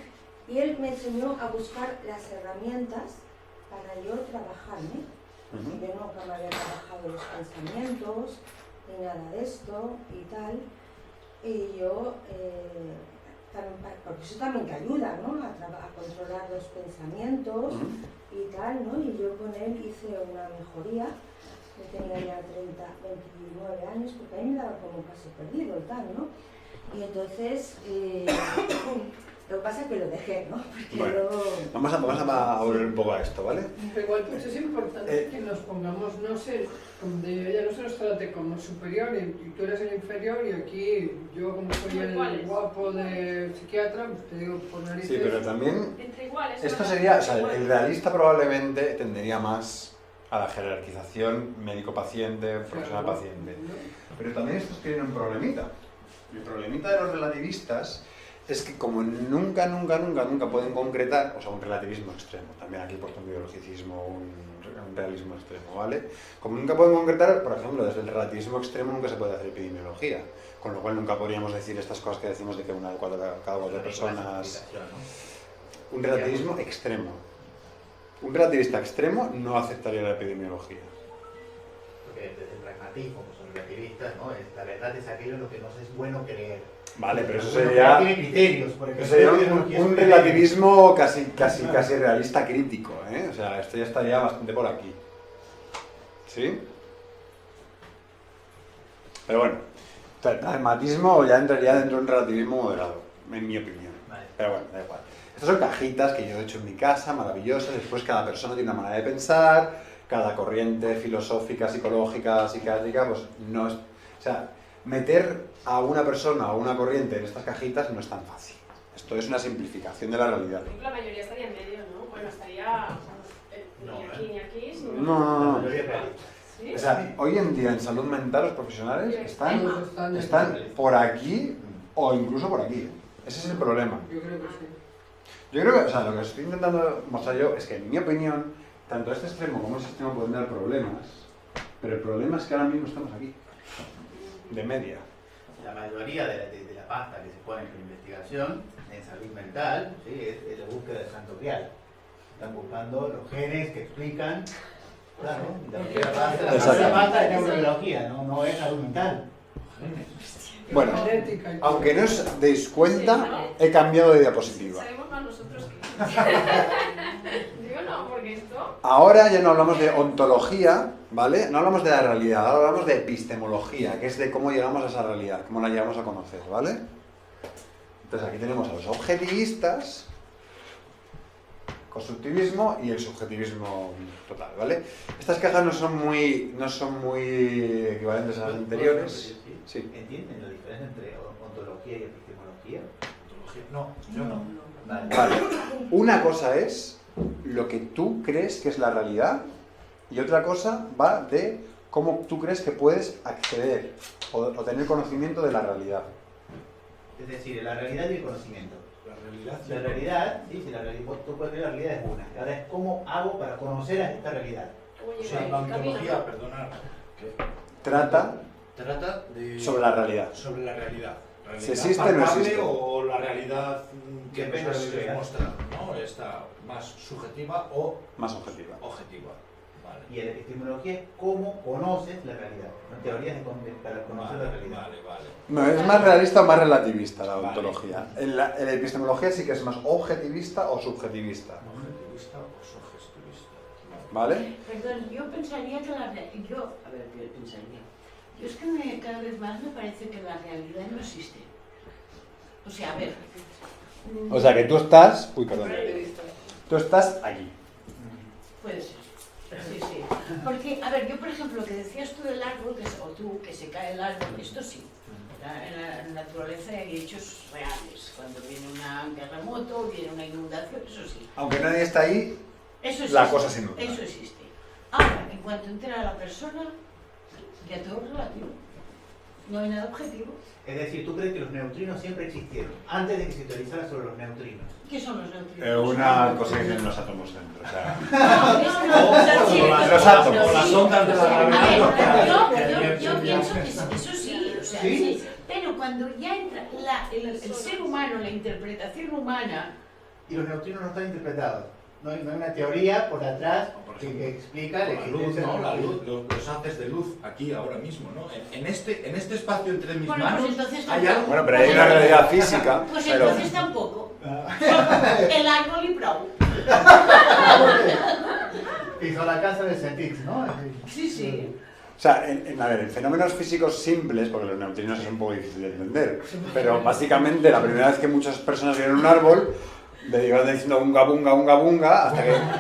Y él me enseñó a buscar las herramientas para yo trabajarme. Yo nunca me había trabajado los pensamientos, ni nada de esto y tal. Y yo, porque eso también te ayuda, ¿no? A controlar los pensamientos y tal, ¿no? Y yo con él hice una mejoría. Yo tenía ya 29 años, porque a mí me daba como casi perdido y tal, ¿no? Y entonces, lo que pasa es que lo dejé, ¿no? Porque bueno, vamos a volver un poco a esto, ¿vale? Pero igual pues es importante que nos pongamos, no sé, donde ella no se nos trate como superior y tú eres el inferior y aquí yo como soy el guapo de psiquiatra, pues te digo por narices. Sí, pero también Entre iguales. esto sería, o sea, el realista probablemente tendería más a la jerarquización médico-paciente, profesional-paciente. Pero también estos tienen un problemita. El problemita de los relativistas es que como nunca pueden concretar, o sea, un relativismo extremo, también aquí por un biologicismo, un realismo extremo, ¿vale? Como nunca pueden concretar, por ejemplo, desde el relativismo extremo nunca se puede hacer epidemiología, con lo cual nunca podríamos decir estas cosas que decimos de que una de cada cuatro personas... Un relativismo extremo. Un relativista extremo no aceptaría la epidemiología. Porque desde el pragmatismo, pues son relativistas, ¿no? La verdad es aquello en lo que nos es bueno creer. Vale, pero eso Bueno, sería, tiene criterios, por ejemplo, eso sería es un relativismo casi realista crítico, ¿eh? O sea, esto ya estaría bastante por aquí. ¿Sí? Pero bueno, el pragmatismo ya entraría dentro de un relativismo moderado, en mi opinión. Vale. Pero bueno, da igual. Estas son cajitas que yo he hecho en mi casa, maravillosas. Después cada persona tiene una manera de pensar, cada corriente filosófica, psicológica, psiquiátrica, pues no es... O sea, meter a una persona o una corriente en estas cajitas no es tan fácil. Esto es una simplificación de la realidad. La mayoría estaría en medio, ¿no? Bueno, estaría ni aquí, sino... No. ¿Sí? O sea, hoy en día en salud mental los profesionales están por aquí o incluso por aquí. Ese es el problema. Yo creo que sí. Yo creo que, o sea, lo que estoy intentando mostrar yo es que, en mi opinión, tanto este extremo como ese extremo pueden dar problemas, pero el problema es que ahora mismo estamos aquí, de media. La mayoría de la pasta que se pone en la investigación en salud mental, ¿sí? es la búsqueda del santo grial. Están buscando los genes que explican, claro, la pasta de neurobiología, no es salud mental. Bueno, aunque no os deis cuenta, he cambiado de diapositiva. Sabemos más nosotros que... Digo no, porque esto... Ahora ya no hablamos de ontología, ¿vale? No hablamos de la realidad, ahora hablamos de epistemología, que es de cómo llegamos a esa realidad, cómo la llegamos a conocer, ¿vale? Entonces aquí tenemos a los objetivistas, constructivismo y el subjetivismo total, ¿vale? Estas cajas no son muy equivalentes a las anteriores. Sí. ¿Entienden la diferencia entre ontología y epistemología? No, yo no. Vale. Una cosa es lo que tú crees que es la realidad y otra cosa va de cómo tú crees que puedes acceder o tener conocimiento de la realidad. Es decir, la realidad y el conocimiento. La realidad, sí, la realidad, tú puedes ver la realidad es una. Ahora es cómo hago para conocer a esta realidad. O sea, la ontología, perdonad, Trata de... sobre la realidad. Sobre la realidad. Si existe o no existe. O la realidad que Depende nos de la realidad. demuestra, ¿no? Esta más subjetiva o Más objetiva. objetiva. Vale. Y la epistemología es cómo conoces la realidad. No teorías para conocer la realidad. Vale. No, es más realista o más relativista la ontología. En la epistemología sí que es más objetivista o subjetivista. Objetivista o subjetivista. ¿Vale? Perdón, yo pensaría que la realidad... A ver, ¿qué pensaría? Yo es que cada vez más me parece que la realidad no existe. O sea, a ver... O sea que tú estás... Uy, perdón. Tú estás aquí. Puede ser. Sí, sí. Porque, a ver, yo por ejemplo, lo que decías tú del árbol, o tú, que se cae el árbol, esto sí. En la naturaleza hay hechos reales. Cuando viene un terremoto, viene una inundación, eso sí. Aunque nadie está ahí, Eso existe, la cosa se inunda. eso existe. Ahora, en cuanto entera la persona, ya todo es relativo. No hay nada objetivo. Es decir, ¿tú crees que los neutrinos siempre existieron? Antes de que se teorizara sobre los neutrinos. ¿Qué son los neutrinos? Una cosa que tienen los átomos dentro. O sea, No, o sea, sí, los átomos. O las ondas de la A gravedad. ver, yo pienso que eso sí, o sea, ¿Sí? sí. Pero cuando ya entra el ser humano, la interpretación humana, Y los neutrinos no están interpretados. No hay una teoría por atrás que explica La luz, ¿no? La luz, los haces de luz aquí ahora mismo, ¿no? En este espacio entre mis bueno, manos pues entonces hay tampoco. algo. bueno, pero hay una realidad física. Pues Pero entonces tampoco. El árbol y prou. Hizo la casa de Sentix, ¿no? Sí, sí. o sea, a ver, en fenómenos físicos simples, porque los neutrinos es un poco difícil de entender, pero básicamente la primera vez que muchas personas vieron un árbol, le iban diciendo unga bunga,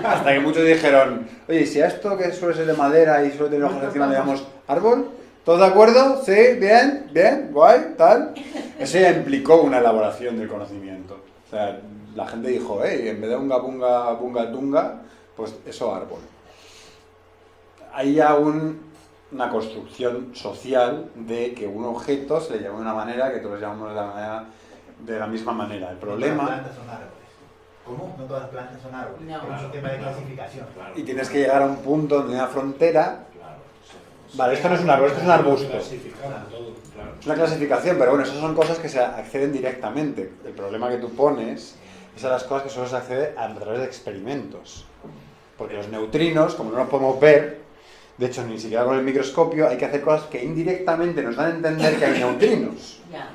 hasta que muchos dijeron, oye, si a esto que suele ser de madera y suele tener hojas encima le llamamos árbol, ¿todos de acuerdo? Sí, bien, guay, tal. Eso ya implicó una elaboración del conocimiento. O sea, la gente dijo, en vez de unga bunga tunga, pues eso árbol. Hay ya una construcción social de que un objeto se le llama de una manera, que todos llamamos de la misma manera. El problema... No todas las plantas son árboles. ¿Cómo? No todas las plantas son árboles. No. Es un sistema de clasificación. Claro. Y tienes que llegar a un punto donde hay una frontera. Claro, sí. Vale, esto no es un árbol, esto es un arbusto. Clasificado todo, claro. Es una clasificación, pero bueno, esas son cosas que se acceden directamente. El problema que tú pones es a las cosas que solo se accede a través de experimentos. Porque los neutrinos, como no los podemos ver, de hecho ni siquiera con el microscopio, hay que hacer cosas que indirectamente nos dan a entender que hay neutrinos. Ya.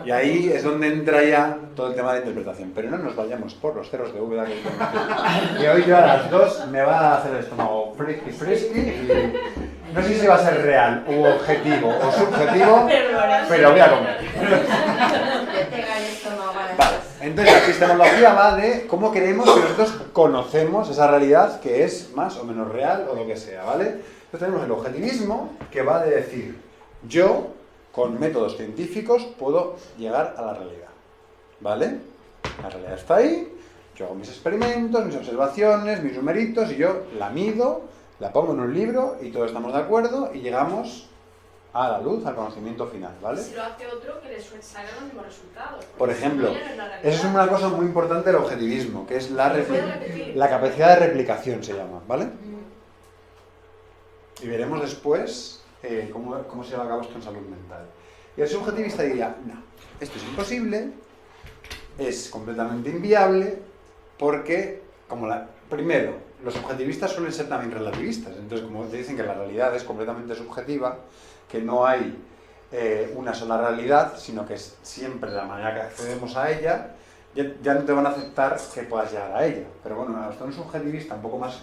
Y ahí es donde entra ya todo el tema de interpretación. Pero no nos vayamos por los cerros de Úbeda que tenemos. Y hoy yo a las 2 me va a hacer el estómago frisky y no sé si va a ser real u objetivo o subjetivo, pero voy a comer. Que tenga el estómago a las Vale, entonces la epistemología va de cómo creemos que nosotros conocemos esa realidad que es más o menos real o lo que sea, ¿vale? Entonces tenemos el objetivismo que va de decir, yo con métodos científicos puedo llegar a la realidad, ¿vale? La realidad está ahí, yo hago mis experimentos, mis observaciones, mis numeritos y yo la mido, la pongo en un libro y todos estamos de acuerdo y llegamos a la luz, al conocimiento final, ¿vale? Si lo hace otro, que le salgan los mismos resultados. Por ejemplo, eso es una cosa muy importante del objetivismo, que es la capacidad de replicación, se llama, ¿vale? Y veremos después cómo se lleva a cabo esto en salud mental. Y el subjetivista diría, no, esto es imposible, es completamente inviable, porque, primero, los subjetivistas suelen ser también relativistas, entonces como te dicen que la realidad es completamente subjetiva, que no hay una sola realidad, sino que es siempre la manera que accedemos a ella, ya no te van a aceptar que puedas llegar a ella. Pero bueno, hasta un subjetivista un poco más,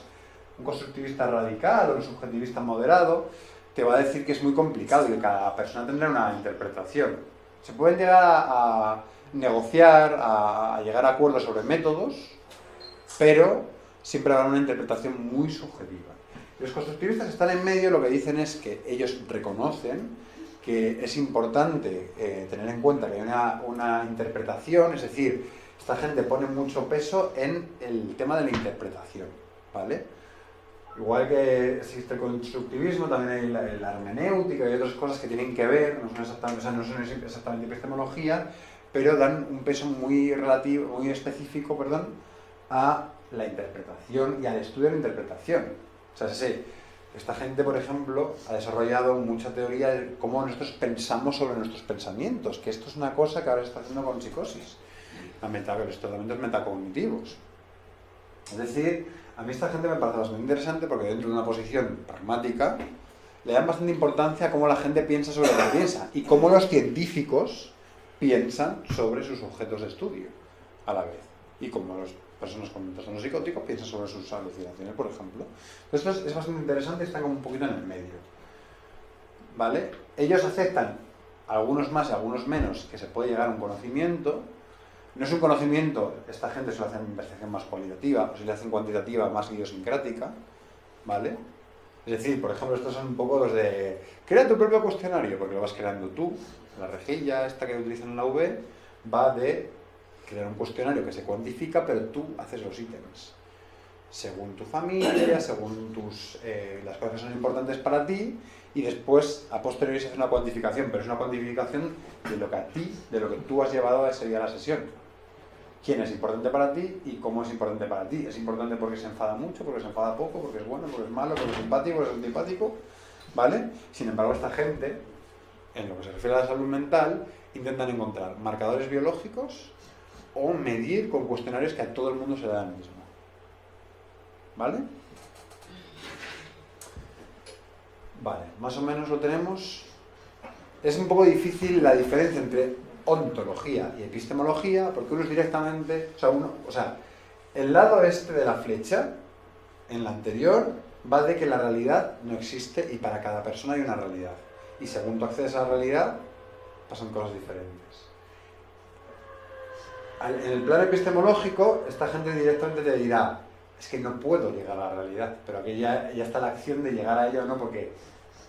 un constructivista radical o un subjetivista moderado, te va a decir que es muy complicado y que cada persona tendrá una interpretación. Se pueden llegar a negociar, a llegar a acuerdos sobre métodos, pero siempre habrá una interpretación muy subjetiva. Los constructivistas están en medio, lo que dicen es que ellos reconocen que es importante tener en cuenta que hay una interpretación, es decir, esta gente pone mucho peso en el tema de la interpretación, ¿vale? Igual que existe el constructivismo, también hay la hermenéutica y otras cosas que tienen que ver, no son exactamente epistemología, pero dan un peso muy relativo, muy específico, a la interpretación y al estudio de la interpretación. O sea, esta gente, por ejemplo, ha desarrollado mucha teoría de cómo nosotros pensamos sobre nuestros pensamientos, que esto es una cosa que ahora se está haciendo con psicosis, los tratamientos metacognitivos. Es decir, a mí esta gente me parece bastante interesante porque dentro de una posición pragmática le dan bastante importancia a cómo la gente piensa sobre lo que piensa y cómo los científicos piensan sobre sus objetos de estudio a la vez y cómo las personas con trastornos psicóticos piensan sobre sus alucinaciones, por ejemplo. Esto es bastante interesante y está como un poquito en el medio, ¿vale? Ellos aceptan, algunos más y algunos menos, que se puede llegar a un conocimiento, No es un conocimiento, esta gente se lo hace en investigación más cualitativa, o si le hacen cuantitativa más idiosincrática, ¿vale? Es decir, por ejemplo, estos son un poco los de crea tu propio cuestionario, porque lo vas creando tú. La rejilla esta que utilizan en la UB va de crear un cuestionario que se cuantifica, pero tú haces los ítems. Según tu familia, según las cosas que son importantes para ti, y después, a posteriori, se hace una cuantificación, pero es una cuantificación de lo que a ti, de lo que tú has llevado a ese día a la sesión. Quién es importante para ti y cómo es importante para ti. Es importante porque se enfada mucho, porque se enfada poco, porque es bueno, porque es malo, porque es simpático, porque es antipático, ¿vale? Sin embargo, esta gente, en lo que se refiere a la salud mental, intentan encontrar marcadores biológicos o medir con cuestionarios que a todo el mundo se le dan el mismo. ¿Vale? Vale, más o menos lo tenemos. Es un poco difícil la diferencia entre ontología y epistemología, porque uno es directamente, o sea, el lado este de la flecha, en la anterior, va de que la realidad no existe y para cada persona hay una realidad. Y según tú accedes a la realidad, pasan cosas diferentes. En el plano epistemológico, esta gente directamente te dirá, es que no puedo llegar a la realidad, pero aquí ya está la acción de llegar a ella o no, porque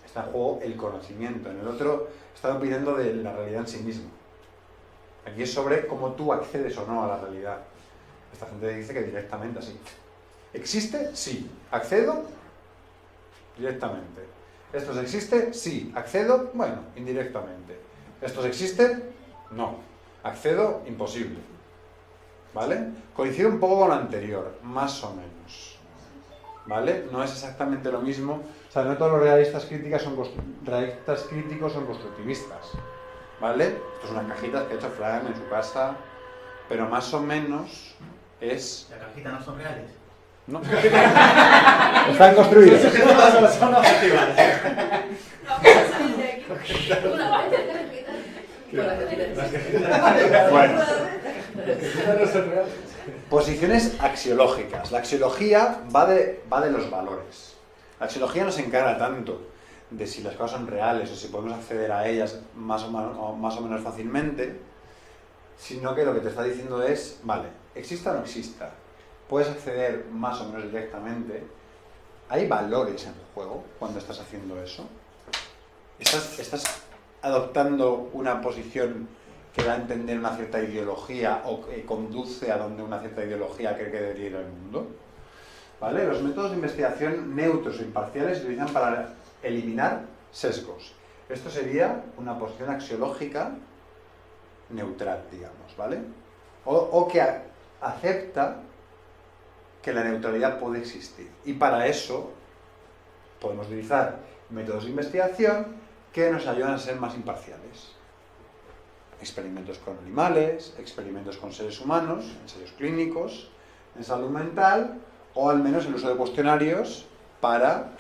está en juego el conocimiento. En el otro, están opinando de la realidad en sí mismo. Aquí es sobre cómo tú accedes o no a la realidad. Esta gente dice que directamente así. ¿Existe? Sí. ¿Accedo? Directamente. ¿Estos existe? Sí. ¿Accedo? Bueno, indirectamente. ¿Estos existen? No. ¿Accedo? Imposible. ¿Vale? Coincide un poco con lo anterior, más o menos. ¿Vale? No es exactamente lo mismo. O sea, no todos los realistas críticos son constructivistas. ¿Vale? Esto es unas cajitas que ha hecho Fran en su casa, pero más o menos es... ¿Las cajitas no son reales? No. Están construidas. Son objetivas. Bueno. Posiciones axiológicas. La axiología va de los valores. La axiología no se encarga tanto de si las cosas son reales o si podemos acceder a ellas más o menos fácilmente, sino que lo que te está diciendo es, vale, exista o no exista, puedes acceder más o menos directamente, hay valores en el juego cuando estás haciendo eso, estás adoptando una posición que da a entender una cierta ideología o que conduce a donde una cierta ideología cree que debería ir al mundo, ¿vale? Los métodos de investigación neutros o imparciales se utilizan para eliminar sesgos. Esto sería una posición axiológica neutral, digamos, ¿vale? O que acepta que la neutralidad puede existir. Y para eso podemos utilizar métodos de investigación que nos ayudan a ser más imparciales. Experimentos con animales, experimentos con seres humanos, ensayos clínicos, en salud mental, o al menos el uso de cuestionarios para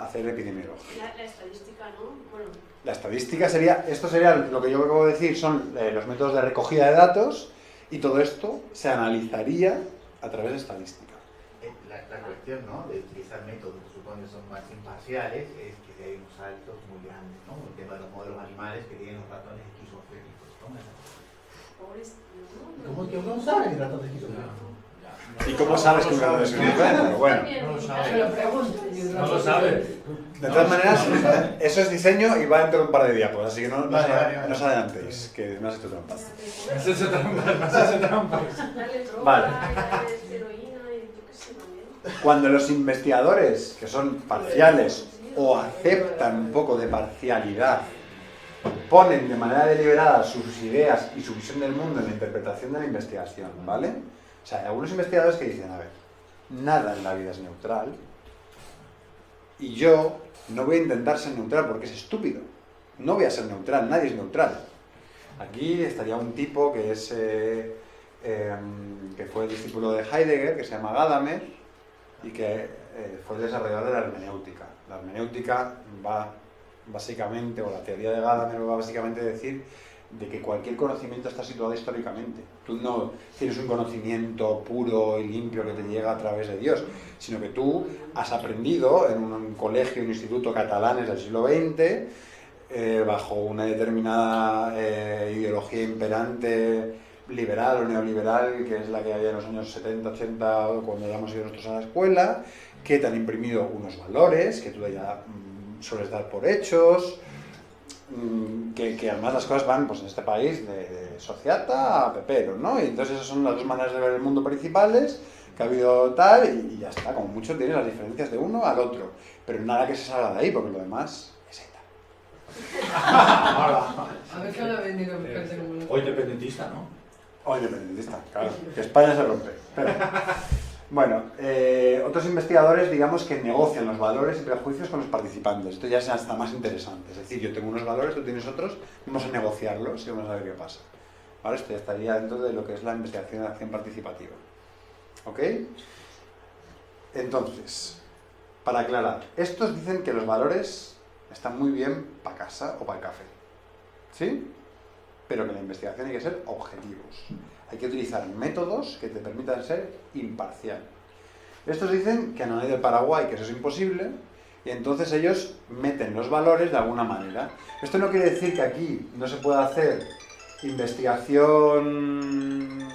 hacer epidemiología. La estadística, ¿no? Bueno. La estadística sería, esto sería lo que yo acabo de decir, son los métodos de recogida de datos, y todo esto se analizaría a través de estadística. La cuestión, ¿no?, de utilizar métodos que supone que son más imparciales es que hay unos saltos muy grandes, ¿no? El tema de los modelos animales que tienen los ratones esquizofrénicos, ¿no? Pobres, ¿Cómo que uno sabe que ratones esquizofrénicos? ¿Y cómo sabes que un ratón es esquizofrénico? Bueno, No lo sabe. Se lo pregunto. No lo sabe. de todas maneras, eso es diseño y va dentro de un par de diapos, así que no os adelantéis, que me has hecho trampas. Me has hecho trampas. Dale droga, Vale. dale heroína y yo qué sé también. Cuando los investigadores, que son parciales o aceptan un poco de parcialidad, ponen de manera deliberada sus ideas y su visión del mundo en la interpretación de la investigación, ¿vale? O sea, hay algunos investigadores que dicen, a ver, nada en la vida es neutral y yo no voy a intentar ser neutral porque es estúpido. No voy a ser neutral, nadie es neutral. Aquí estaría un tipo que es que fue el discípulo de Heidegger, que se llama Gadamer, y que fue el desarrollador de la hermenéutica. La hermenéutica va básicamente, o la teoría de Gadamer va básicamente a decir de que cualquier conocimiento está situado históricamente. Tú no tienes un conocimiento puro y limpio que te llega a través de Dios, sino que tú has aprendido en un colegio, un instituto catalanes del siglo XX, bajo una determinada ideología imperante, liberal o neoliberal, que es la que había en los años 70, 80, cuando hayamos ido nosotros a la escuela, que te han imprimido unos valores que tú ya sueles dar por hechos, que además las cosas van, pues en este país, de sociata a pepero, ¿no? Y entonces esas son las dos maneras de ver el mundo principales, que ha habido tal, y ya está, como mucho tiene las diferencias de uno al otro, pero nada que se salga de ahí, porque lo demás es ETA. A ver qué le ha venido O independentista, ¿no? O independentista, claro, que España se rompe. Bueno, otros investigadores, digamos, que negocian los valores y prejuicios con los participantes. Esto ya es hasta más interesante. Es decir, yo tengo unos valores, tú tienes otros, vamos a negociarlos y vamos a ver qué pasa. ¿Vale? Esto ya estaría dentro de lo que es la investigación de acción participativa. ¿Ok? Entonces, para aclarar, estos dicen que los valores están muy bien para casa o para el café. ¿Sí? Pero que la investigación hay que ser objetivos. Hay que utilizar métodos que te permitan ser imparcial. Estos dicen que no hay del Paraguay, que eso es imposible, y entonces ellos meten los valores de alguna manera. Esto no quiere decir que aquí no se pueda hacer investigación...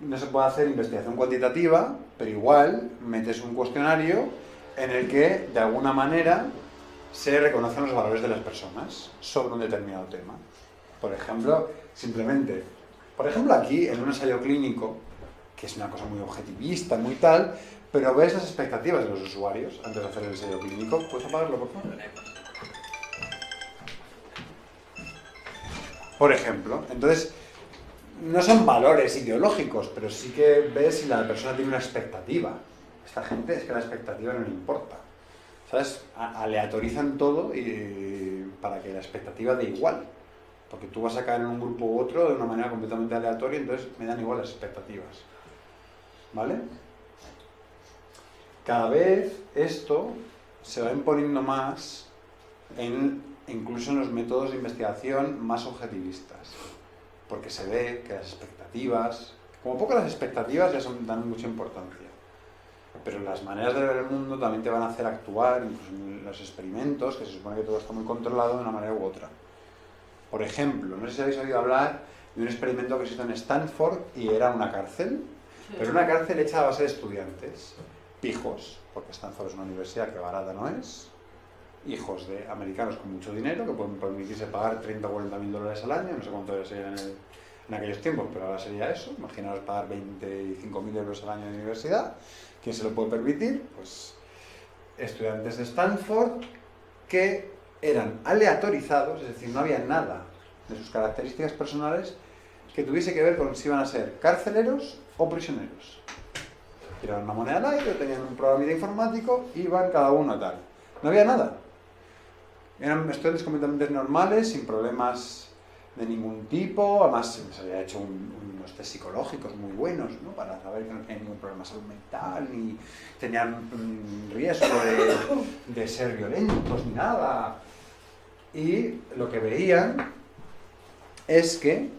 No se puede hacer investigación cuantitativa, pero igual metes un cuestionario en el que, de alguna manera, se reconocen los valores de las personas sobre un determinado tema. Por ejemplo, simplemente, aquí, en un ensayo clínico, que es una cosa muy objetivista, muy tal, pero ves las expectativas de los usuarios antes de hacer el ensayo clínico. ¿Puedes apagarlo, por favor? Por ejemplo, entonces, no son valores ideológicos, pero sí que ves si la persona tiene una expectativa. Esta gente es que la expectativa no le importa. ¿Sabes? Aleatorizan todo y para que la expectativa dé igual. Porque tú vas a caer en un grupo u otro de una manera completamente aleatoria, entonces me dan igual las expectativas. ¿Vale? Cada vez esto se va imponiendo más incluso en los métodos de investigación más objetivistas. Porque se ve que las expectativas, como poco las expectativas ya dan mucha importancia. Pero las maneras de ver el mundo también te van a hacer actuar, incluso en los experimentos, que se supone que todo está muy controlado de una manera u otra. Por ejemplo, no sé si habéis oído hablar de un experimento que se hizo en Stanford y era una cárcel, pero una cárcel hecha a base de estudiantes, pijos, porque Stanford es una universidad que barata no es, hijos de americanos con mucho dinero, que pueden permitirse pagar 30 o 40 mil dólares al año, no sé cuánto sería en aquellos tiempos, pero ahora sería eso, imaginaos pagar 25.000 euros al año de universidad. ¿Quién se lo puede permitir? Pues estudiantes de Stanford que eran aleatorizados, es decir, no había nada de sus características personales que tuviese que ver con si iban a ser carceleros o prisioneros. Tiraban una moneda al aire, tenían un programita informático, iban cada uno a tal. No había nada. Eran estudiantes completamente normales, sin problemas de ningún tipo, además se había hecho unos test psicológicos muy buenos, ¿no? Para saber que no tenían ningún problema de salud mental, ni tenían riesgo de ser violentos, ni nada. Y lo que veían es que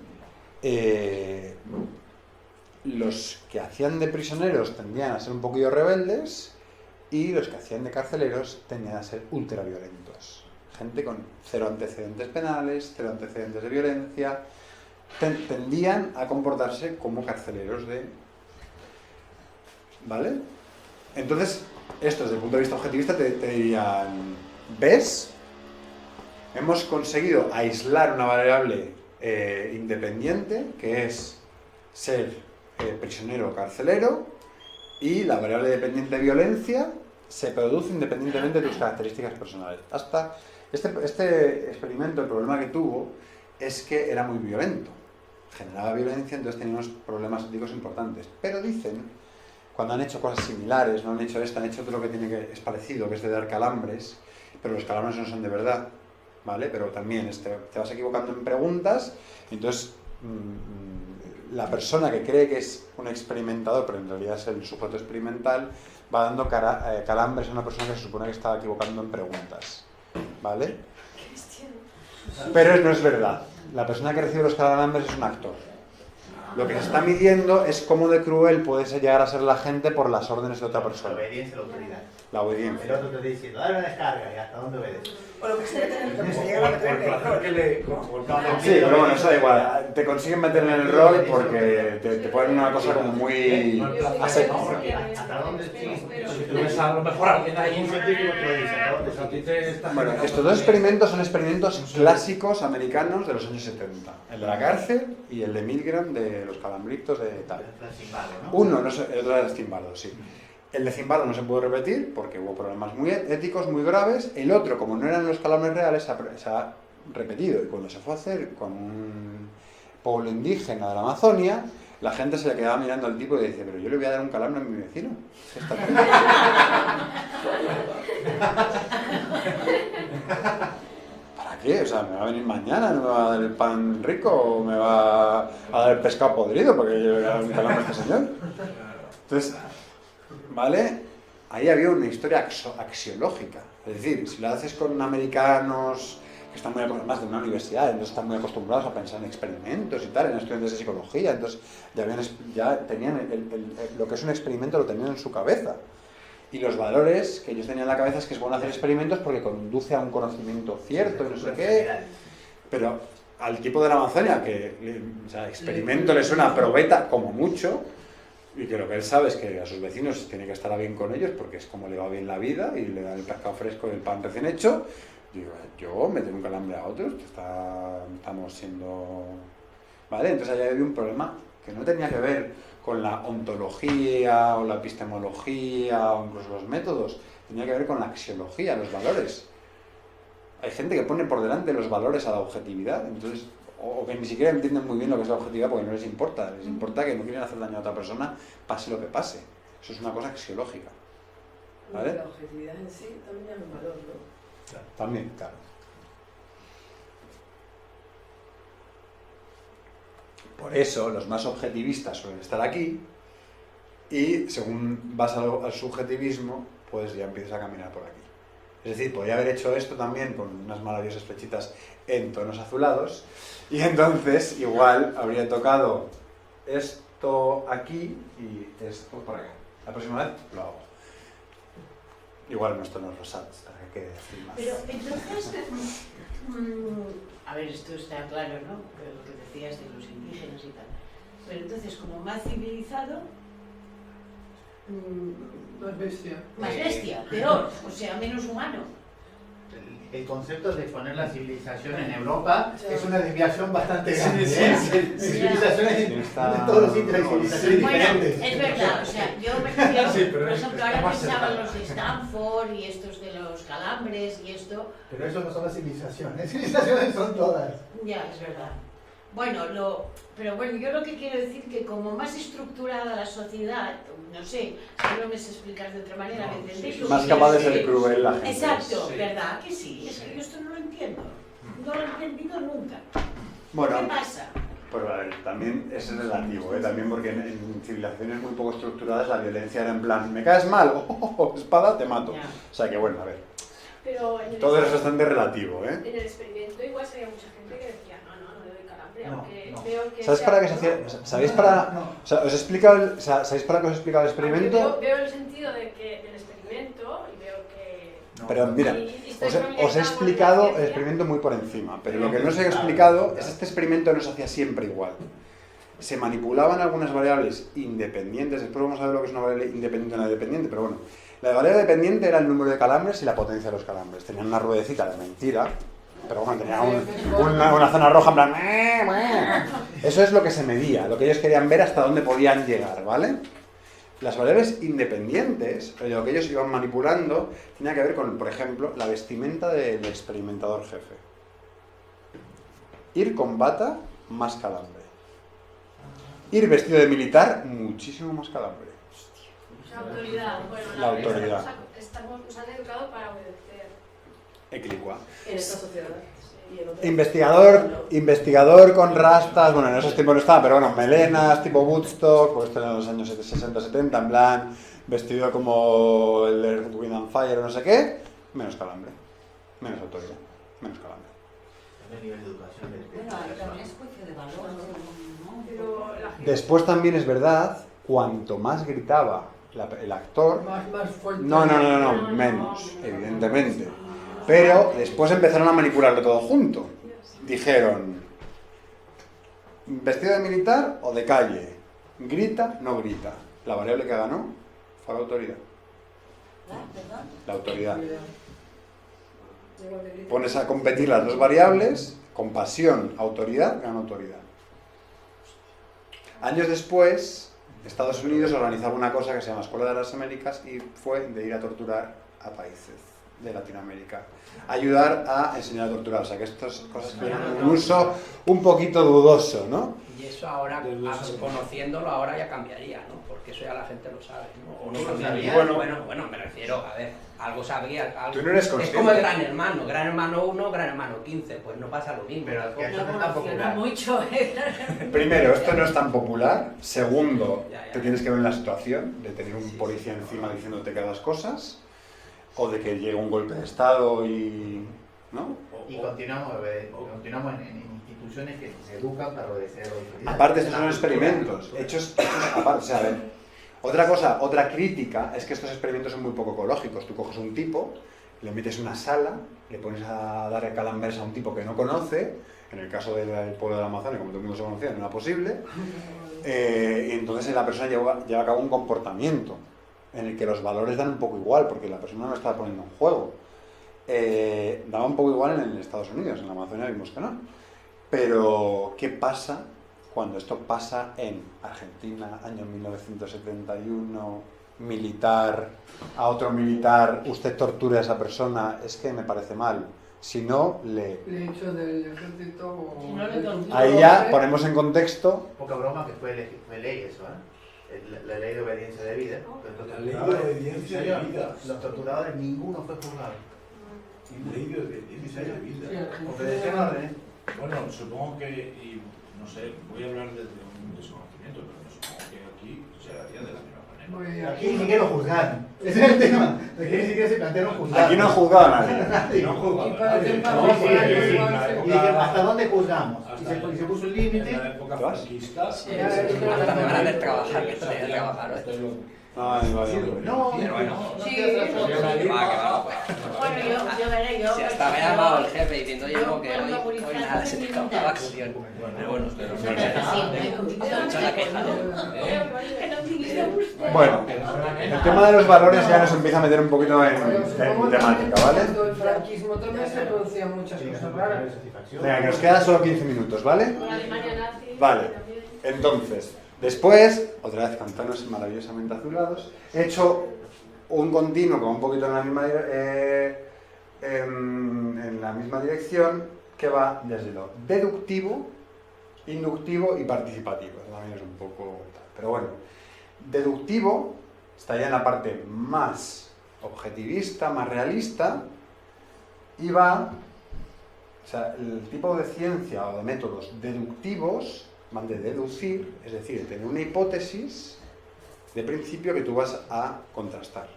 los que hacían de prisioneros tendían a ser un poquillo rebeldes y los que hacían de carceleros tendían a ser ultraviolentos. Gente con cero antecedentes penales, cero antecedentes de violencia, tendían a comportarse como carceleros de... ¿Vale? Entonces, estos desde el punto de vista objetivista te dirían, ¿ves? Hemos conseguido aislar una variable independiente, que es ser prisionero o carcelero, y la variable dependiente de violencia se produce independientemente de tus características personales. Hasta este experimento, el problema que tuvo es que era muy violento. Generaba violencia, entonces tenía unos problemas éticos importantes. Pero dicen, cuando han hecho cosas similares, no han hecho esto, han hecho otro que es parecido, que es de dar calambres, pero los calambres no son de verdad, ¿vale? Pero también te vas equivocando en preguntas, entonces la persona que cree que es un experimentador, pero en realidad es el sujeto experimental, va dando calambres a una persona que se supone que estaba equivocando en preguntas, ¿vale? Pero no es verdad. La persona que recibe los calambres es un actor. Lo que se está midiendo es cómo de cruel puede llegar a ser la gente por las órdenes de otra persona. La obediencia a la autoridad. La El obediencia. otro te está diciendo, dale una descarga y hasta dónde obedeces. O lo que se mete en el que se O llega a el meter en el placer rol. que le... Sí, pero bueno, eso da igual. Te consiguen meter en el rol porque te ponen una cosa como muy... ¿Hasta dónde sí? Si tú ves a lo mejor a alguien ahí... Un científico te lo dice, ¿hasta dónde A ti sí? te está... Bueno, estos dos experimentos son experimentos clásicos americanos de los años 70. El de la cárcel y el de Milgram de los calambritos de tal. Uno, no sé, el otro era el Zimbardo, sí. El de Zimbardo no se pudo repetir porque hubo problemas muy éticos, muy graves. El otro, como no eran los calambres reales, se ha repetido. Y cuando se fue a hacer con un pueblo indígena de la Amazonia, la gente se le quedaba mirando al tipo y decía, pero yo le voy a dar un calambre a mi vecino. Está bien. ¿Para qué? O sea, ¿me va a venir mañana? ¿No me va a dar el pan rico? ¿O me va a dar el pescado podrido? Porque yo le voy a dar un calambre a este señor. Entonces, ¿vale? Ahí había una historia axiológica. Es decir, si lo haces con americanos que están muy acostumbrados de una universidad, entonces están muy acostumbrados a pensar en experimentos y tal, en estudiantes de psicología, entonces ya tenían lo que es un experimento lo tenían en su cabeza. Y los valores que ellos tenían en la cabeza es que es bueno hacer experimentos porque conduce a un conocimiento cierto y no sé qué. Pero al tipo de la Amazonia, que o sea, experimento le suena a probeta como mucho, y que lo que él sabe es que a sus vecinos tiene que estar bien con ellos porque es como le va bien la vida y le dan el pescado fresco y el pan recién hecho. Digo, yo meter un calambre a otros, que estamos siendo... ¿Vale? Entonces allá había un problema que no tenía que ver con la ontología o la epistemología o incluso los métodos, tenía que ver con la axiología, los valores. Hay gente que pone por delante los valores a la objetividad, entonces, o que ni siquiera entienden muy bien lo que es la objetividad porque no les importa que no quieren hacer daño a otra persona, pase lo que pase. Eso es una cosa axiológica. ¿Vale? La objetividad en sí también es un valor, ¿no? También, claro. Por eso los más objetivistas suelen estar aquí y según vas al subjetivismo, pues ya empiezas a caminar por aquí. Es decir, podría haber hecho esto también con unas maravillosas flechitas en tonos azulados y entonces igual habría tocado esto aquí y esto por acá. La próxima vez lo hago. Igual no tonos rosados, hay que decir más. Pero entonces, a ver, esto está claro, ¿no? Lo que decías de los indígenas y tal. Pero entonces, como más civilizado, Más bestia. más bestia, peor, o sea, menos humano. El concepto de poner la civilización en Europa es una desviación bastante Sí, grande. sí, ¿eh? sí. Civilizaciones en todos los sitios hay civilizaciones Bueno, diferentes. es verdad, o sea, yo me refiero, Sí, pero por ejemplo, ahora más pensaba en cercano. los de Stanford y estos de los calambres y esto, Pero eso no son las civilizaciones. Civilizaciones son todas. ya, es verdad. Bueno, pero bueno, yo lo que quiero decir que como más estructurada la sociedad, no sé, si no me sé explicar de otra manera, ¿me entendéis? Más capaz de ser cruel la gente. Exacto, Sí. ¿verdad que sí? Es que yo esto no lo entiendo. No lo he entendido nunca. Bueno, ¿Qué pasa? pues a ver, también es relativo, ¿eh? También porque en civilizaciones muy poco estructuradas la violencia era en plan, me caes mal, espada, te mato. Ya. O sea que bueno, a ver, Pero en el, todo es bastante relativo, ¿eh? en el experimento igual había mucha gente que decía, no le doy calambre, No, aunque no. veo que... ¿Sabes sea para qué se bueno. hacía? ¿Sabéis para...? No. O sea, ¿os he explicado ¿sabéis para qué os he explicado el experimento? Aunque veo el sentido del experimento y veo que... No. Pero mira, y estoy os he familiarizada con explicado la el ciencia. experimento muy por encima, pero lo que no os he explicado es que este experimento no se hacía siempre igual. Se manipulaban algunas variables independientes, después vamos a ver lo que es una variable independiente y una dependiente, pero bueno, la variable dependiente era el número de calambres y la potencia de los calambres. Tenían una ruedecita de mentira, pero bueno, tenía una zona roja en plan... Eso es lo que se medía, lo que ellos querían ver hasta dónde podían llegar, ¿vale? Las variables independientes, lo que ellos iban manipulando, tenía que ver con, por ejemplo, la vestimenta del experimentador jefe. Ir con bata, más calambre. Ir vestido de militar, muchísimo más calambre. La autoridad, bueno, La autoridad. Nos han educado para obedecer. Eclicua. En esta sociedad. Y en otras. Investigador con rastas, bueno, en esos tiempos no estaba, pero bueno, melenas, tipo Woodstock, pues esto en los años 60-70, en plan, vestido como el Earth, Wind and Fire o no sé qué, menos calambre, menos autoridad, menos calambre. El nivel de educación del Bueno, hay también es juicio de valor, ¿no? Pero la gente... Después también es verdad, cuanto más gritaba el actor... Más fuerte. No, menos, evidentemente. Pero después empezaron a manipularlo todo junto. Dijeron, ¿vestido de militar o de calle? ¿Grita? No grita. La variable que ganó fue la autoridad. La autoridad. Pones a competir las dos variables, compasión, autoridad, gana autoridad. Años después, Estados Unidos organizaba una cosa que se llama Escuela de las Américas y fue de ir a torturar a países de Latinoamérica. Ayudar a enseñar a torturar. O sea que estas cosas tienen un uso un poquito dudoso, ¿no? Y eso ahora, conociéndolo, ahora ya cambiaría, ¿no? Porque eso ya la gente lo sabe, ¿no? O no cambiaría. Bueno, me refiero, a ver, algo sabría. Algo... Tú no eres es consciente. como el Gran Hermano 1, Gran Hermano 15, pues no pasa lo mismo. Pero que eso no No está popular. mucho, Primero, esto no es tan popular. Segundo, Ya. te tienes que ver en la situación de tener un policía encima diciéndote que hagas cosas, o de que llegue un golpe de estado y... ¿no? Y continuamos en instituciones que se educan para obedecer a la autoridad. Aparte, estos son experimentos hechos aparte, o sea, a ver, otra cosa, otra crítica es que estos experimentos son muy poco ecológicos. Tú coges un tipo, le metes una sala, le pones a dar calambres a un tipo que no conoce, en el caso del pueblo de la Amazonia, como todo el mundo se conocía, no era posible, y entonces la persona lleva a cabo un comportamiento en el que los valores dan un poco igual, porque la persona no está poniendo en juego. Daba un poco igual en Estados Unidos, en la Amazonia vimos que no. Pero, ¿qué pasa cuando esto pasa en Argentina, año 1971, militar, a otro militar, usted tortura a esa persona? Es que me parece mal. Si no, Le he hecho del ejército o... Si no, le tortura. Ahí ya ponemos en contexto... Poca broma que fue ley eso, ¿eh? La ley de obediencia de vida. La ley de obediencia de vida. Los torturadores, ninguno fue juzgado. Ley de obediencia de vida. Obedecían órdenes. Bueno, supongo que, y no sé, voy a hablar desde un desconocimiento, pero supongo que aquí se hacía de la misma manera. Aquí ni siquiera lo juzgaron. Ese es el tema. Aquí ni siquiera se plantearon juzgar. Aquí no ha juzgado a nadie. No juzgaba Y para nadie. hacer No, para sí, jugar, en igual la se- Y dije, ¿hasta dónde juzgamos? Hasta Y se puso un en límite. la época ¿Te vas? franquista. Sí, Hasta me van a hacer trabajar, que estoy a trabajar hoy. Ay, vaya. No, Pero bueno. no Sí. quieras hacer Va, que va. Bueno, yo veré, yo... Si hasta me ha llamado el jefe diciendo, oye, yo no, que puedo hoy movilizar nada, se te acabó la feminidad. acción. Pero bueno, pero Sí, hay un poquito de mucho la queja, ¿no? Que no utilice usted. Bueno, el tema de los valores ya nos empieza a meter un poquito en Pero supongo también temática, que ¿vale? cuando el franquismo también se producían muchas cosas raras. Venga, que nos quedan solo 15 minutos, ¿vale? Con Alemania nazi. Vale. también. Entonces, después, otra vez cantanos maravillosamente azulados, he hecho un continuo con un poquito en la misma dirección que va desde lo deductivo, inductivo y participativo. También es un poco tal. Pero bueno, deductivo estaría en la parte más objetivista, más realista y va, o sea, el tipo de ciencia o de métodos deductivos van de deducir, es decir, tener una hipótesis de principio que tú vas a contrastar.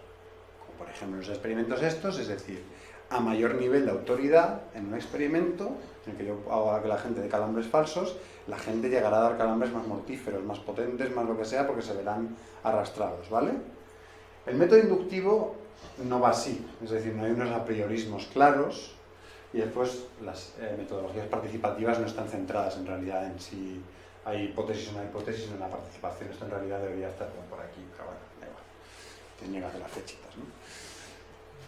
Como por ejemplo los experimentos estos, es decir, a mayor nivel de autoridad en un experimento en el que yo hago que la gente dé calambres falsos, la gente llegará a dar calambres más mortíferos, más potentes, más lo que sea, porque se verán arrastrados, ¿vale? El método inductivo no va así, es decir, no hay unos apriorismos claros y después las metodologías participativas no están centradas en realidad en si hay hipótesis o no hay hipótesis en la participación. Esto en realidad debería estar por aquí, pero bueno, da igual. Te niegas de las flechitas, ¿no?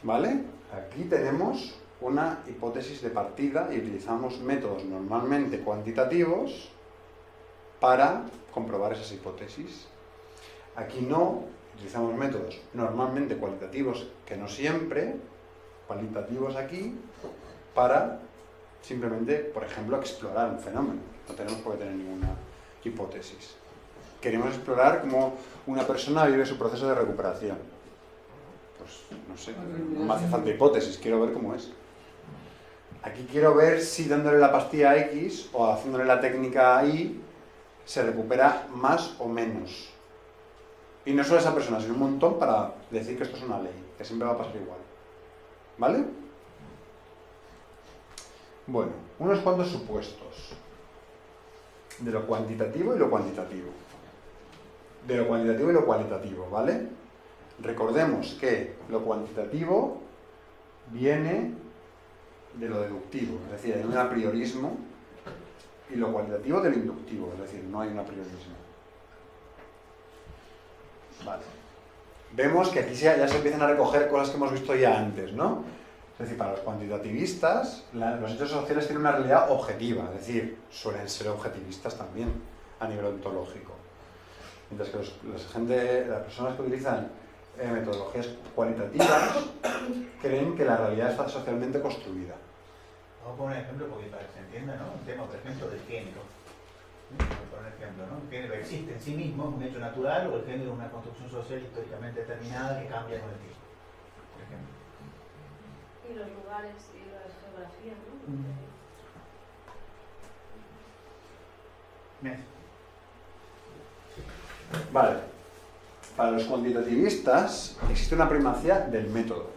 ¿Vale? Aquí tenemos una hipótesis de partida y utilizamos métodos normalmente cuantitativos para comprobar esas hipótesis. Aquí no, utilizamos métodos normalmente cualitativos, que no siempre, cualitativos aquí, para simplemente, por ejemplo, explorar un fenómeno. No tenemos por qué tener ninguna hipótesis. Queremos explorar cómo una persona vive su proceso de recuperación. Pues no sé, no me hace falta hipótesis, quiero ver cómo es. Aquí quiero ver si dándole la pastilla X o haciéndole la técnica Y se recupera más o menos. Y no solo esa persona, sino un montón para decir que esto es una ley, que siempre va a pasar igual. ¿Vale? Bueno, unos cuantos supuestos de lo cuantitativo y lo cuantitativo. De lo cuantitativo y lo cualitativo, ¿vale? Recordemos que lo cuantitativo viene de lo deductivo, es decir, hay un apriorismo, y lo cualitativo del inductivo, es decir, no hay un apriorismo. Vale. Vemos que aquí ya se empiezan a recoger cosas que hemos visto ya antes, ¿no? Es decir, para los cuantitativistas, los hechos sociales tienen una realidad objetiva, es decir, suelen ser objetivistas también a nivel ontológico. Mientras que las personas que utilizan metodologías cualitativas creen que la realidad está socialmente construida. Vamos a poner un ejemplo porque para que se entienda, ¿no? Un tema, por ejemplo, del género. Vamos a poner un ejemplo, ¿no? El género existe en sí mismo, es un hecho natural, o el género es una construcción social históricamente determinada que cambia con el tiempo, por ejemplo. Y los lugares y las geografías, ¿no? Vale. Para los cuantitativistas existe una primacía del método.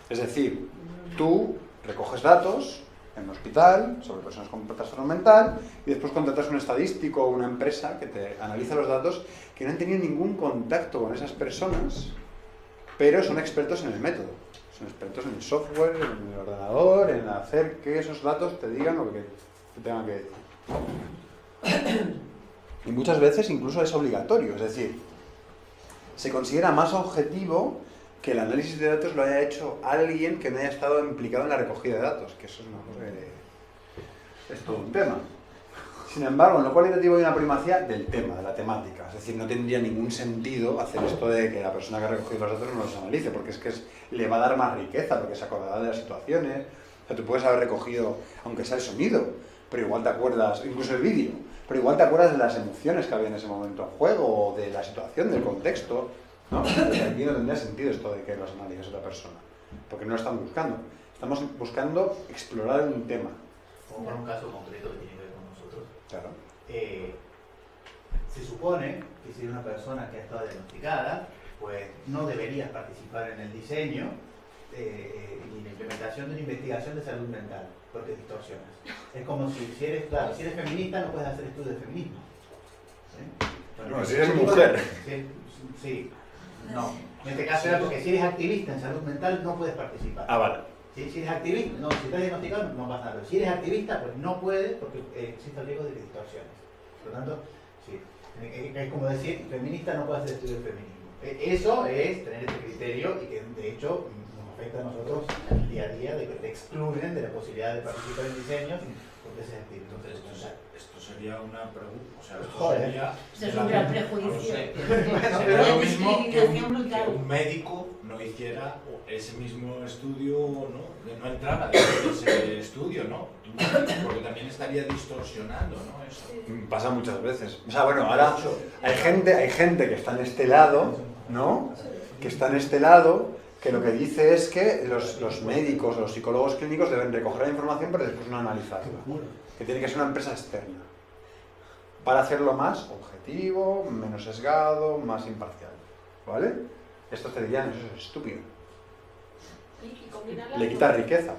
Es decir, tú recoges datos en un hospital sobre personas con trastorno mental y después contratas un estadístico o una empresa que te analiza los datos que no han tenido ningún contacto con esas personas, pero son expertos en el método. Son expertos en el software, en el ordenador, en hacer que esos datos te digan lo que te tengan que decir. Y muchas veces incluso es obligatorio, es decir, se considera más objetivo que el análisis de datos lo haya hecho alguien que no haya estado implicado en la recogida de datos, que eso es una cosa que es todo un tema. Sin embargo, en lo cualitativo hay una primacía del tema, de la temática, es decir, no tendría ningún sentido hacer esto de que la persona que ha recogido los datos no los analice, porque es que le va a dar más riqueza, porque se acordará de las situaciones. O sea, tú puedes haber recogido, aunque sea el sonido, pero igual te acuerdas, incluso el vídeo, pero igual te acuerdas de las emociones que había en ese momento en juego, o de la situación, del contexto, ¿no? Entonces, aquí no tendría sentido esto de que los analices otra persona, porque no lo están buscando. Estamos buscando explorar un tema. Como por un caso concreto que tiene que ver con nosotros. Claro. Se supone que si una persona que ha estado diagnosticada, pues no deberías participar en el diseño y la implementación de una investigación de salud mental, porque distorsionas. Es como si eres, claro, si eres feminista no puedes hacer estudios de feminismo. Bueno, no, si eres mujer. Sí, no. En este caso era porque si eres activista en salud mental no puedes participar. Ah, vale. Si eres activista, no, si estás diagnosticado no pasa nada, pero si eres activista pues no puedes porque existe el riesgo de que distorsiones. Por lo tanto, sí, es como decir, feminista no puede hacer estudios de feminismo. Eso es tener este criterio y que de hecho nos afecta a nosotros en el día a día, de que te excluyen de la posibilidad de participar en diseños porque seas activista. Entonces, esto sería una pregunta, o sea, esto Joder. sería... Es un gran prejuicio. No sé, Bueno, sería pero lo mismo que brutal. un médico no hiciera ese mismo estudio, ¿no? De no entrara dentro de ese estudio, ¿no? Porque también estaría distorsionando, ¿no? Eso. Pasa muchas veces. O sea, bueno, ahora hay gente que está en este lado, ¿no? Que está en este lado, que lo que dice es que los médicos, los psicólogos clínicos deben recoger la información pero después no analizarla. Que tiene que ser una empresa externa. Para hacerlo más objetivo, menos sesgado, más imparcial. ¿Vale? Esto te dirían, eso es estúpido. Y combinar las Le quita dos. riqueza.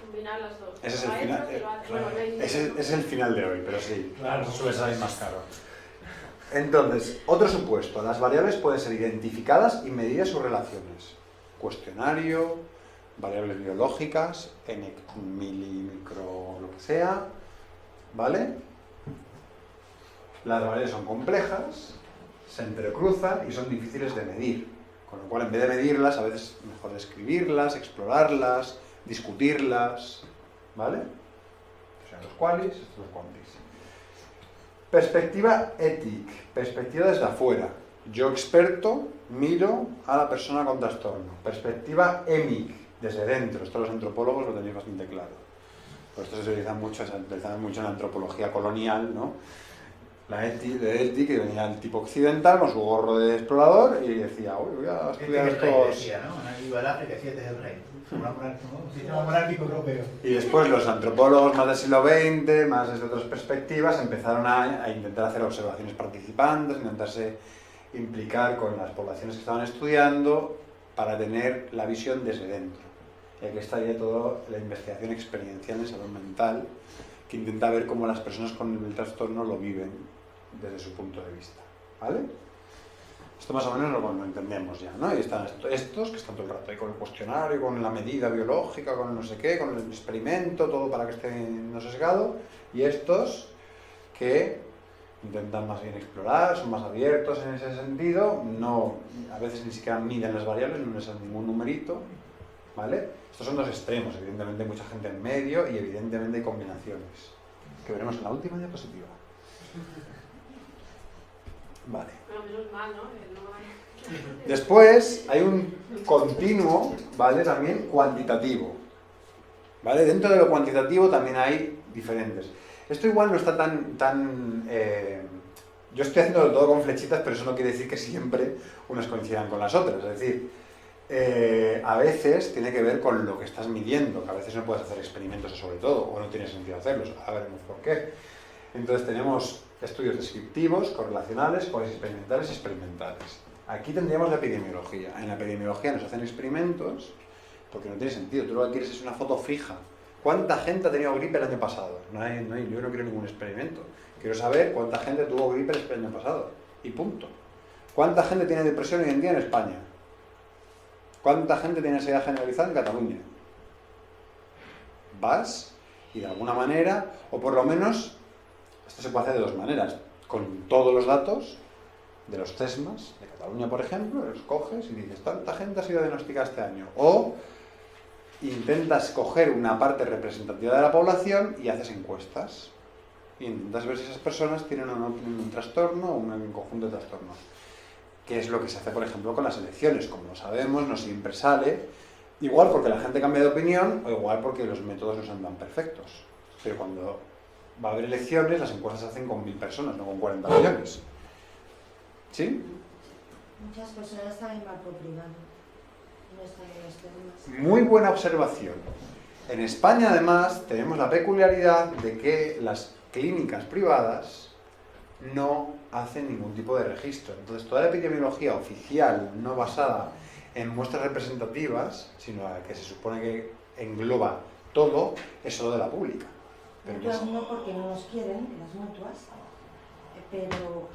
Combinar las dos. Ese es el Lo ha final. hecho y lo hace. Bueno, lo he dicho. Ese es el final de hoy, pero sí. Claro, Suele salir más caro. Entonces, otro supuesto. Las variables pueden ser identificadas y medidas sus relaciones. Cuestionario, variables biológicas, micro, lo que sea. ¿Vale? Las variables son complejas, se entrecruzan y son difíciles de medir. Con lo cual, en vez de medirlas, a veces es mejor describirlas, explorarlas, discutirlas. ¿Vale? Estos son los qualis, estos son los quantis. Perspectiva ética, perspectiva desde afuera. Yo experto miro a la persona con trastorno. Perspectiva emic, desde dentro. Esto los antropólogos lo tenéis bastante claro. Por esto se utiliza mucho en la antropología colonial, ¿no? La ética, que venía el tipo occidental con su gorro de explorador y decía, uy, voy a estudiar estos... Decía, ¿no? Iba al África, este es el rey. Un sistema monárquico europeo. Y después los antropólogos más del siglo XX, más desde otras perspectivas, empezaron a intentar hacer observaciones participantes, intentarse implicar con las poblaciones que estaban estudiando para tener la visión desde dentro. Y aquí estaría toda la investigación experiencial en salud mental, que intenta ver cómo las personas con el trastorno lo viven desde su punto de vista. ¿Vale? Esto más o menos lo entendemos ya, ¿no? Y están estos que están todo el rato ahí con el cuestionario, con la medida biológica, con no sé qué, con el experimento, todo para que esté no sesgado. Y estos que intentan más bien explorar, son más abiertos en ese sentido, no, a veces ni siquiera miden las variables, no les dan ningún numerito, ¿vale? Estos son dos extremos, evidentemente hay mucha gente en medio y evidentemente hay combinaciones, que veremos en la última diapositiva. Vale. Pero menos mal, ¿no? Que no hay... Después hay un continuo, ¿vale? También cuantitativo, ¿vale? Dentro de lo cuantitativo también hay diferentes. Esto igual no está tan yo estoy haciendo todo con flechitas, pero eso no quiere decir que siempre unas coincidan con las otras. Es decir, a veces tiene que ver con lo que estás midiendo, que a veces no puedes hacer experimentos sobre todo, o no tiene sentido hacerlos. Ahora veremos por qué. Entonces tenemos estudios descriptivos, correlacionales, experimentales y experimentales. Aquí tendríamos la epidemiología. En la epidemiología nos hacen experimentos porque no tiene sentido. Tú lo que quieres es una foto fija. ¿Cuánta gente ha tenido gripe el año pasado? Yo no quiero ningún experimento. Quiero saber cuánta gente tuvo gripe el año pasado. Y punto. ¿Cuánta gente tiene depresión hoy en día en España? ¿Cuánta gente tiene ansiedad generalizada en Cataluña? Vas y de alguna manera, o por lo menos, esto se puede hacer de dos maneras. Con todos los datos de los CESMAS de Cataluña, por ejemplo, los coges y dices, tanta gente ha sido diagnosticada este año. O intentas coger una parte representativa de la población y haces encuestas. Y intentas ver si esas personas tienen o no tienen un trastorno o un conjunto de trastornos. Que es lo que se hace, por ejemplo, con las elecciones. Como lo sabemos, no siempre sale. Igual porque la gente cambia de opinión o igual porque los métodos no son tan perfectos. Pero cuando va a haber elecciones, las encuestas se hacen con 1000 personas, no con 40 millones. ¿Sí? Muchas personas saben mal por privado. No están en los temas. Muy buena observación. En España, además, tenemos la peculiaridad de que las clínicas privadas no hacen ningún tipo de registro. Entonces, toda la epidemiología oficial, no basada en muestras representativas, sino la que se supone que engloba todo, es solo de la pública. Pero Mutuas no, porque no nos quieren, las mutuas, pero...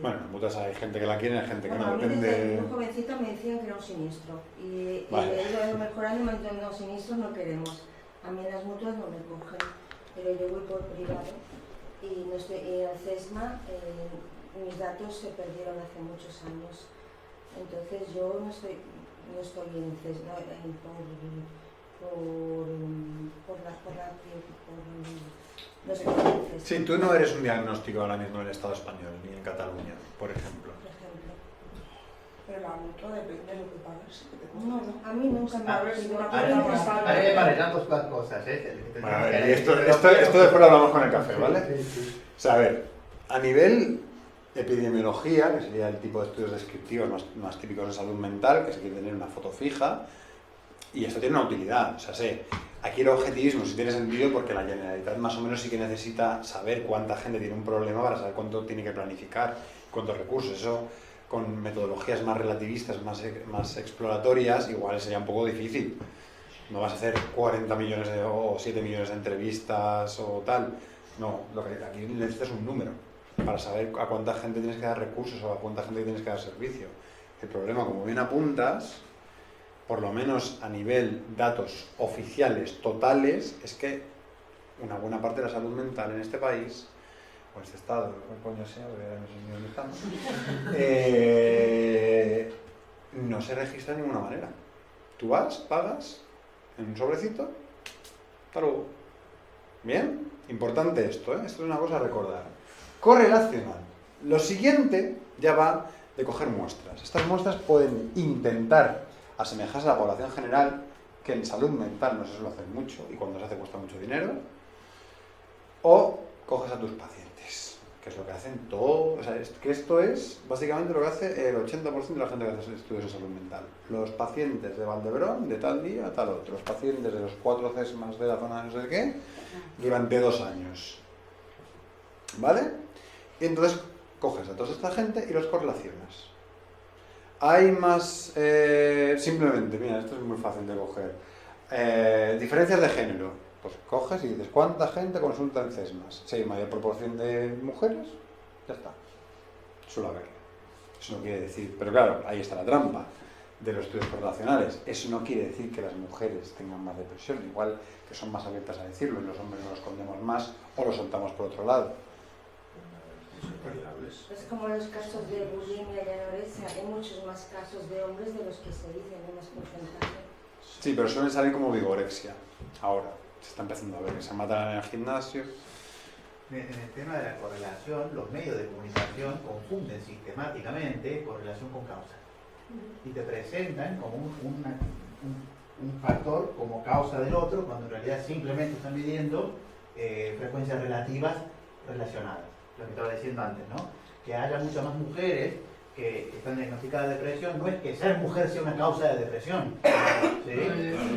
Bueno, en mutuas hay gente que la quiere, hay gente que bueno, no, a mí depende... desde muy jovencita me decían que era un siniestro. Y Vale. he ido mejorando y me han dicho, no, siniestros no queremos. A mí en las mutuas no me cogen, pero yo voy por privado. Y no estoy, en el CESMA mis datos se perdieron hace muchos años. Entonces yo no estoy en CESMA, no estoy en CESMA. Sí, tú no eres un diagnóstico ahora mismo en el Estado español, ni en Cataluña, por ejemplo. Pero la mutua depende de lo que pagues. No, a mí nunca me ha parecido. A mí me parecen dos cosas, ¿eh? Bueno, a ver, y esto después lo hablamos con el café, ¿vale? O sea, a ver, a nivel epidemiología, que sería el tipo de estudios descriptivos más típicos de salud mental, que se quiere tener una foto fija, y esto tiene una utilidad, o sea, aquí el objetivismo sí tiene sentido porque la Generalitat más o menos sí que necesita saber cuánta gente tiene un problema para saber cuánto tiene que planificar, cuántos recursos. Eso con metodologías más relativistas, más exploratorias, igual sería un poco difícil. No vas a hacer 40 millones o 7 millones de entrevistas o tal. No, lo que aquí necesitas un número para saber a cuánta gente tienes que dar recursos o a cuánta gente tienes que dar servicio. El problema, como bien apuntas, por lo menos a nivel datos oficiales totales, es que una buena parte de la salud mental en este país, o en este estado, no coño sea, porque no sé ni dónde estamos, no se registra de ninguna manera. Tú vas, pagas, en un sobrecito, hasta luego. Bien, importante esto, ¿eh? Esto es una cosa a recordar. Correlacional. Lo siguiente ya va de coger muestras. Estas muestras pueden intentar asemejarse a la población general, que en salud mental no se suele hacer mucho, y cuando se hace cuesta mucho dinero, o coges a tus pacientes, que es lo que hacen todos, o sea, que esto es básicamente lo que hace el 80% de la gente que hace estudios de salud mental. Los pacientes de Valdebrón, de tal día a tal otro, los pacientes de los 4 CESMAS de la zona de no sé qué, durante 2 años. ¿Vale? Y entonces coges a toda esta gente y los correlacionas. Hay más, simplemente, mira, esto es muy fácil de coger. Diferencias de género. Pues coges y dices, ¿cuánta gente consulta en CESMAS? Si hay mayor proporción de mujeres, ya está. Suele haberlo. Eso no quiere decir, pero claro, ahí está la trampa de los estudios correlacionales. Eso no quiere decir que las mujeres tengan más depresión, igual que son más abiertas a decirlo y los hombres nos lo escondemos más o lo soltamos por otro lado. Es como los casos de bulimia y anorexia, hay muchos más casos de hombres de los que se dicen, hay más porcentaje. Sí, pero suelen salir como vigorexia. Ahora, se está empezando a ver que se matan en el gimnasio. En el tema de la correlación, los medios de comunicación confunden sistemáticamente correlación con causa. Y te presentan como un factor como causa del otro, cuando en realidad simplemente están midiendo frecuencias relativas relacionadas. Lo que estaba diciendo antes, ¿no? Que haya muchas más mujeres que están diagnosticadas de depresión, no es que ser mujer sea una causa de depresión, ¿sí?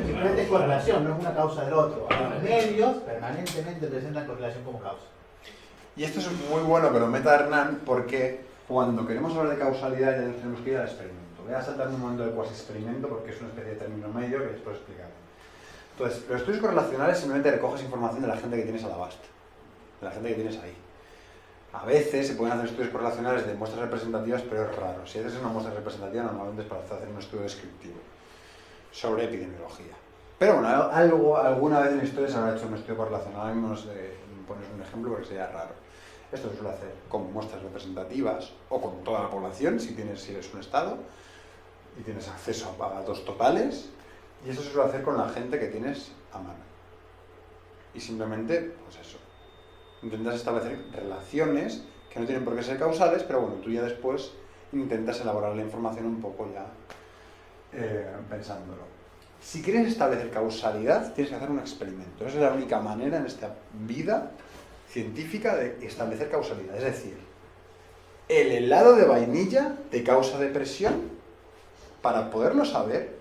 Simplemente es correlación, no es una causa del otro. Los medios permanentemente presentan correlación como causa. Y esto es muy bueno que lo meta Hernán, porque cuando queremos hablar de causalidad ya tenemos que ir al experimento. Voy a saltarme un momento del cuasi-experimento porque es una especie de término medio que después explicaré. Entonces, los estudios correlacionales simplemente recoges información de la gente que tienes a la vasta, de la gente que tienes ahí. A veces se pueden hacer estudios correlacionales de muestras representativas, pero es raro. Si haces una muestra representativa, normalmente es para hacer un estudio descriptivo sobre epidemiología. Pero bueno, alguna vez en la historia se habrá hecho un estudio correlacional, no sé, pones un ejemplo porque sería raro. Esto se suele hacer con muestras representativas o con toda la población, si eres un estado y tienes acceso a datos totales, y eso se suele hacer con la gente que tienes a mano. Y simplemente, pues eso, intentas establecer relaciones que no tienen por qué ser causales, pero bueno, tú ya después intentas elaborar la información un poco ya pensándolo. Si quieres establecer causalidad, tienes que hacer un experimento. Esa es la única manera en esta vida científica de establecer causalidad. Es decir, el helado de vainilla te causa depresión. Para poderlo saber,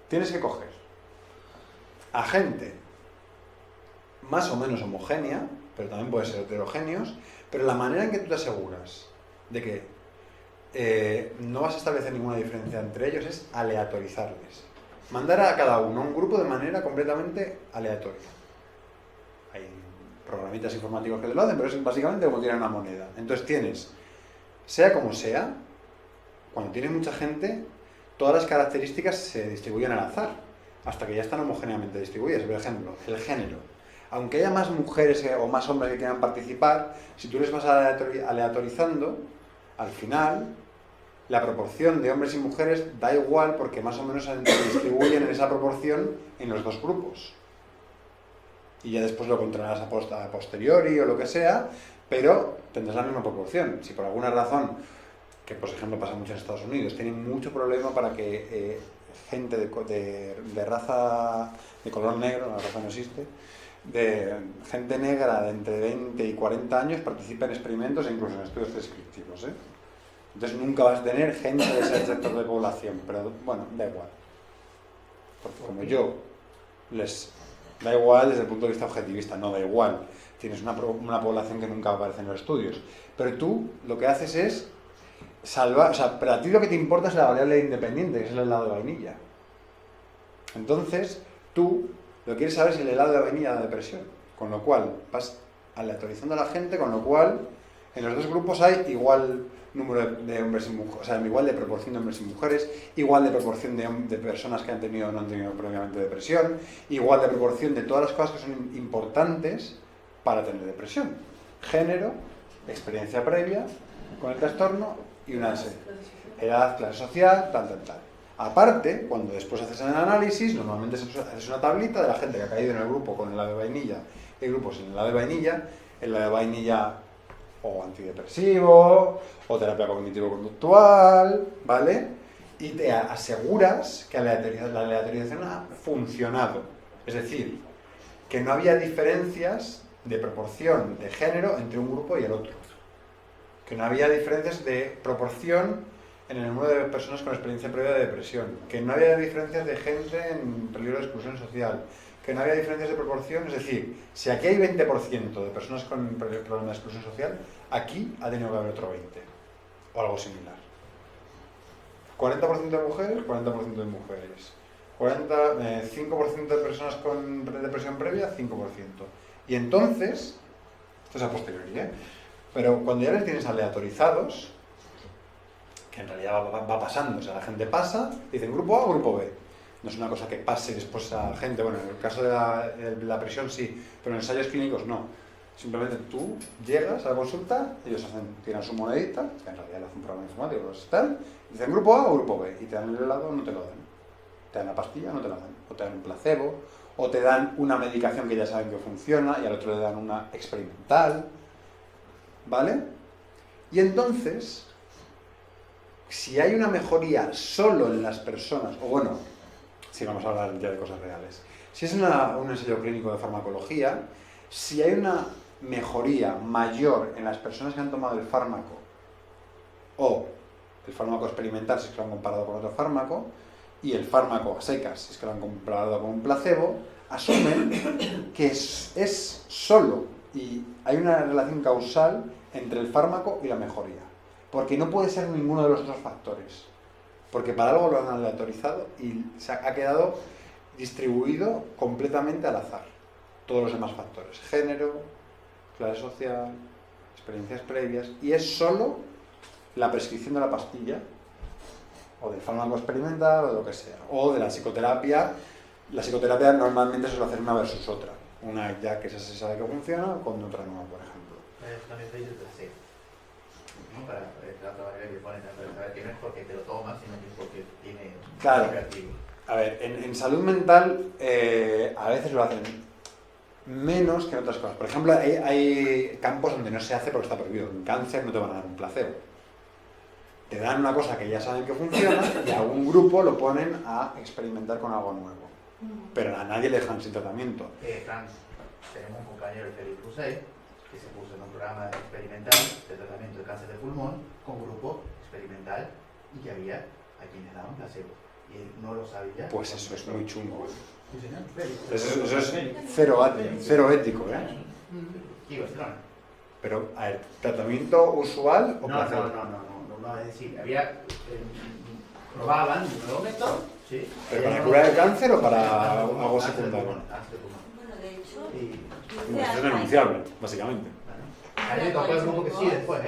tienes que coger a gente más o menos homogénea, pero también puede ser heterogéneos, pero la manera en que tú te aseguras de que no vas a establecer ninguna diferencia entre ellos es aleatorizarles. Mandar a cada uno a un grupo de manera completamente aleatoria. Hay programitas informáticos que te lo hacen, pero es básicamente como tirar una moneda. Entonces tienes, sea como sea, cuando tienes mucha gente, todas las características se distribuyen al azar, hasta que ya están homogéneamente distribuidas. Por ejemplo, el género. Aunque haya más mujeres o más hombres que quieran participar, si tú les vas aleatorizando, al final la proporción de hombres y mujeres da igual porque más o menos se distribuyen en esa proporción en los dos grupos. Y ya después lo controlarás a posteriori o lo que sea, pero tendrás la misma proporción. Si por alguna razón, que por ejemplo pasa mucho en Estados Unidos, tienen mucho problema para que gente de raza, de color negro, la raza no existe, de gente negra de entre 20 y 40 años participa en experimentos e incluso en estudios descriptivos, ¿eh? Entonces nunca vas a tener gente de ese sector de población, pero bueno, da igual. Porque como yo les da igual desde el punto de vista objetivista, no da igual. Tienes una población que nunca aparece en los estudios. Pero tú lo que haces es salvar, o sea, pero a ti lo que te importa es la variable independiente, que es el helado de vainilla. Entonces, tú lo que quieres saber es el helado de vainilla da depresión. Con lo cual, vas aleatorizando a la gente, con lo cual, en los dos grupos hay igual número de hombres y mujeres, o sea, igual de proporción de hombres y mujeres, igual de proporción de personas que han tenido o no han tenido previamente depresión, igual de proporción de todas las cosas que son importantes para tener depresión. Género, experiencia previa con el trastorno y una edad, clase social, tal. Aparte, cuando después haces el análisis, normalmente haces una tablita de la gente que ha caído en el grupo con el helado de vainilla y grupos sin helado de vainilla, el helado de vainilla o antidepresivo, o terapia cognitivo-conductual, ¿vale? Y te aseguras que la aleatorización ha funcionado. Es decir, que no había diferencias de proporción de género entre un grupo y el otro. Que no había diferencias de proporción en el número de personas con experiencia previa de depresión. Que no había diferencias de gente en peligro de exclusión social. Que no había diferencias de proporción, es decir, si aquí hay 20% de personas con problema de exclusión social, aquí ha tenido que haber otro 20%, o algo similar. 40% de mujeres, 40% de mujeres. 5% de personas con depresión previa, 5%. Y entonces, esto es a posteriori, pero cuando ya les tienes aleatorizados, que en realidad va pasando, o sea, la gente pasa, dicen grupo A o grupo B. No es una cosa que pase después a gente, bueno, en el caso de la presión sí, pero en ensayos clínicos no. Simplemente tú llegas a la consulta, ellos tiran su monedita, que en realidad lo hace un programa informático, tal, y dicen grupo A o grupo B, y te dan el helado o no te lo dan. Te dan la pastilla o no te la dan, o te dan un placebo, o te dan una medicación que ya saben que funciona, y al otro le dan una experimental, ¿vale? Y entonces, si hay una mejoría solo en las personas, o bueno, si vamos a hablar ya de cosas reales, si es un ensayo clínico de farmacología, si hay una mejoría mayor en las personas que han tomado el fármaco, o el fármaco experimental si es que lo han comparado con otro fármaco, y el fármaco a secas si es que lo han comparado con un placebo, asumen que es solo, y hay una relación causal entre el fármaco y la mejoría, porque no puede ser ninguno de los otros factores, porque para algo lo han aleatorizado y se ha quedado distribuido completamente al azar, todos los demás factores, género, clase social, experiencias previas, y es solo la prescripción de la pastilla, o del fármaco experimental, o de lo que sea, o de la psicoterapia. La psicoterapia normalmente se suele hacer una versus otra, una ya que se sabe que funciona, con otra no, por ejemplo. También se dice placebo, ¿no? Para la otra manera que ponen, para saber que no es porque te lo tomas, sino que es porque tiene Claro. un negativo. A ver, en salud mental a veces lo hacen menos que en otras cosas. Por ejemplo, hay campos donde no se hace porque está prohibido. En cáncer no te van a dar un placebo. Te dan una cosa que ya saben que funciona y a un grupo lo ponen a experimentar con algo nuevo. Pero a nadie le dejan sin tratamiento. Franz, tenemos un compañero, Félix Cruzey, que se puso en un programa experimental de tratamiento de cáncer de pulmón con grupo experimental y que había a quienes daban placebo. Y él no lo sabía. Pues eso es muy chungo. Sí, señor. Félix. Eso es cero ético, ¿eh? Sí, Barcelona. Pero, a ver, ¿tratamiento usual o placebo? No, es decir, había, probaban un nuevo método, ¿sí? ¿Pero para curar el cáncer o para algo secundario? Bueno, de hecho, Pues eso es denunciable, básicamente. A mí me tocó el grupo que sí después,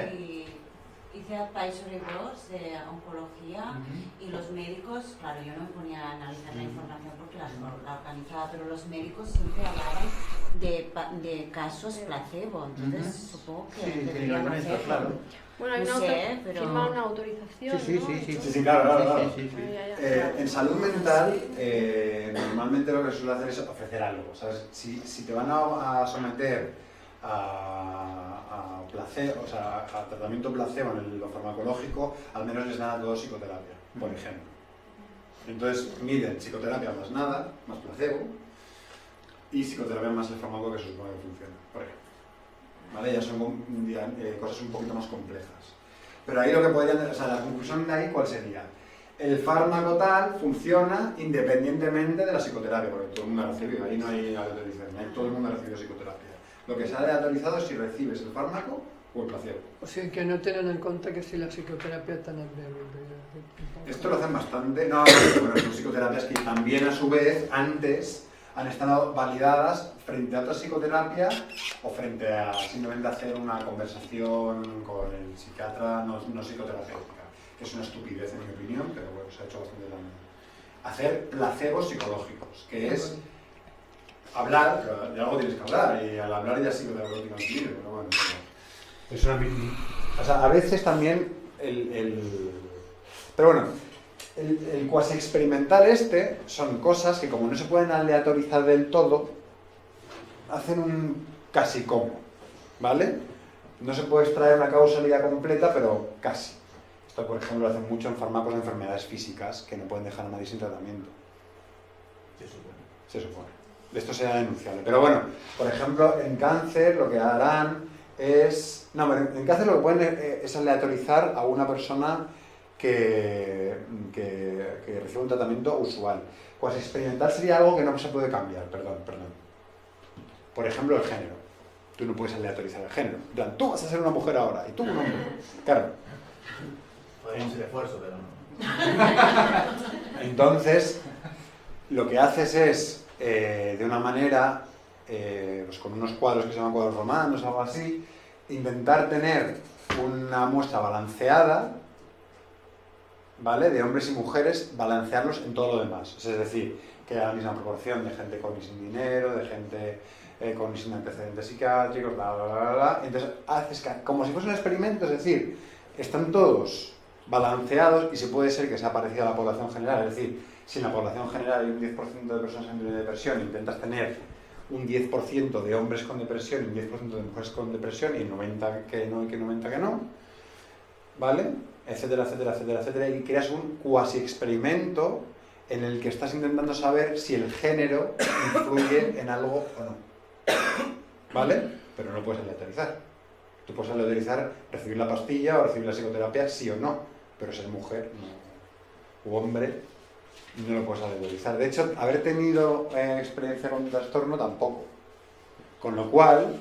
hice advisory boards de oncología y los médicos, claro, yo no me ponía a analizar la información porque la organizaba, pero los médicos siempre hablaban de casos placebo, entonces supongo que deberían hacerlo. Claro. Bueno, hay No una sé, pero... firma una autorización, Sí, ¿no? claro. En salud mental, normalmente lo que se suele hacer es ofrecer algo, ¿sabes? Si te van a someter a placebo, o sea, a tratamiento placebo en lo farmacológico, al menos les dan a todos psicoterapia, por ejemplo. Entonces miden psicoterapia más nada, más placebo, y psicoterapia más el fármaco que se supone que funciona, por ejemplo. ¿Vale? Ya son cosas un poquito más complejas. Pero ahí lo que podrían, o sea, la conclusión de ahí, ¿cuál sería? El fármaco tal funciona independientemente de la psicoterapia, porque todo el mundo ha recibido, ahí no hay aleatorización, todo el mundo ha recibido psicoterapia. Lo que se ha aleatorizado es si recibes el fármaco o el placebo. O sigui que no tenen en compte que si la psicoterapia tan Esto lo hacen bastante, no, bueno, son psicoterapias que también a su vez antes han estado validadas frente a otra psicoterapia o frente a simplemente hacer una conversación con el psiquiatra no psicoterapéutica, que es una estupidez en mi opinión, pero bueno, se ha hecho bastante daño. Hacer placebos psicológicos, que es hablar, pero de algo tienes que hablar, y al hablar ya es psicoterapéutico, pero bueno, es una... O sea, a veces también pero bueno, el cuasi experimental son cosas que como no se pueden aleatorizar del todo, hacen un casi como, ¿vale? No se puede extraer una causalidad completa, pero casi. Esto, por ejemplo, lo hacen mucho en fármacos de enfermedades físicas que no pueden dejar a nadie sin tratamiento. Se supone. Esto será denunciable. Pero bueno, por ejemplo, en cáncer lo que harán es... No, en cáncer lo que pueden es aleatorizar a una persona que recibe un tratamiento usual. Cuasi experimental sería algo que no se puede cambiar, perdón. Por ejemplo, el género. Tú no puedes aleatorizar el género. En plan, tú vas a ser una mujer ahora y tú un hombre. Claro. Podemos hacer esfuerzo, pero no. Entonces, lo que haces es, de una manera, pues con unos cuadros que se llaman cuadros romanos o algo así, intentar tener una muestra balanceada ¿vale? De hombres y mujeres, balancearlos en todo lo demás. Es decir, que haya la misma proporción de gente con y sin dinero, de gente con y sin antecedentes psiquiátricos, bla, bla, bla, bla. Entonces, haces como si fuese un experimento, es decir, están todos balanceados y se puede ser que sea parecido a la población general. Es decir, si en la población general hay un 10% de personas en depresión, intentas tener un 10% de hombres con depresión y un 10% de mujeres con depresión y 90% que no y que 90% que no, ¿vale? Etcétera, etcétera, etcétera, etcétera, y creas un cuasi experimento en el que estás intentando saber si el género influye en algo o no, ¿vale? Pero no lo puedes aleatorizar. Tú puedes aleatorizar recibir la pastilla o recibir la psicoterapia sí o no, pero ser mujer no, u hombre no lo puedes aleatorizar. De hecho, haber tenido experiencia con un trastorno tampoco. Con lo cual,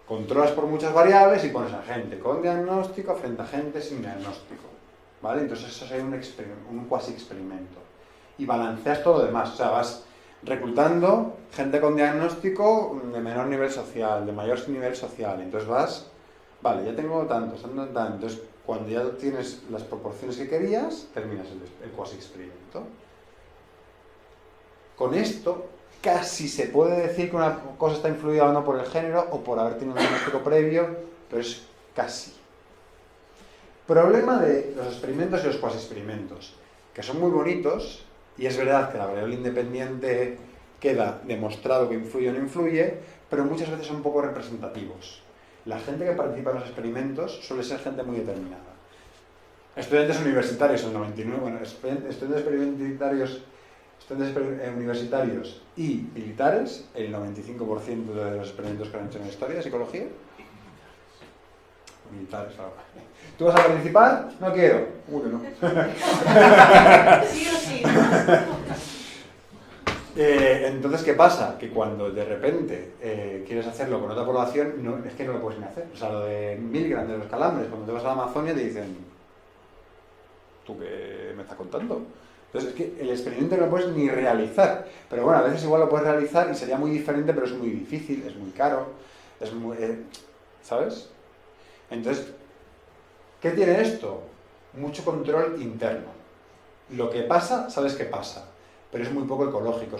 controlas por muchas variables y pones a gente con diagnóstico frente a gente sin diagnóstico, ¿vale? Entonces eso sería un cuasi experimento. Y balanceas todo lo demás, o sea, vas reclutando gente con diagnóstico de menor nivel social, de mayor nivel social, entonces vas, vale, ya tengo tantos, entonces cuando ya tienes las proporciones que querías, terminas el cuasi experimento. Con esto, casi se puede decir que una cosa está influida o no por el género o por haber tenido un diagnóstico previo, pero es casi. Problema de los experimentos y los cuasi experimentos, que son muy bonitos, y es verdad que la variable independiente queda demostrado que influye o no influye, pero muchas veces son poco representativos. La gente que participa en los experimentos suele ser gente muy determinada. Estudiantes universitarios, el 99%, bueno, estudiantes universitarios y militares, el 95% de los experimentos que han hecho en la historia de psicología. Militares, ahora. ¿Tú vas a participar? No quiero. Uy, no. Sí o sí. Entonces, ¿qué pasa? Que cuando de repente quieres hacerlo con otra población, no, es que no lo puedes ni hacer. O sea, lo de Milgram, de los calambres, cuando te vas a la Amazonia te dicen, ¿tú qué me estás contando? Entonces, es que el experimento no lo puedes ni realizar. Pero bueno, a veces igual lo puedes realizar y sería muy diferente, pero es muy difícil, es muy caro, es muy... ¿sabes? Entonces, ¿qué tiene esto? Mucho control interno. Lo que pasa, sabes que pasa, pero es muy poco ecológico,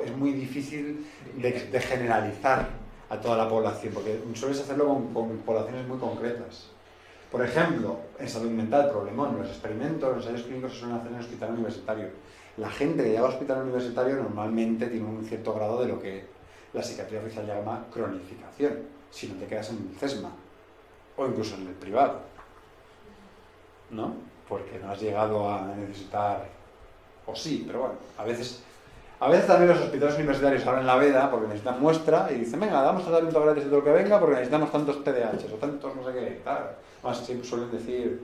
es muy difícil de generalizar a toda la población, porque sueles hacerlo con poblaciones muy concretas. Por ejemplo, en salud mental, problemón, los experimentos, los ensayos clínicos se suelen hacer en el hospital universitario. La gente que llega al hospital universitario normalmente tiene un cierto grado de lo que la psiquiatría oficial llama cronificación, si no te quedas en el CESMA, o incluso en el privado, ¿no? Porque no has llegado a necesitar, o sí, pero bueno, a veces también los hospitales universitarios abren la veda porque necesitan muestra y dicen, venga, damos tratamiento gratis de todo lo que venga porque necesitamos tantos TDAHs o tantos no sé qué, tal. Más siempre suelen decir,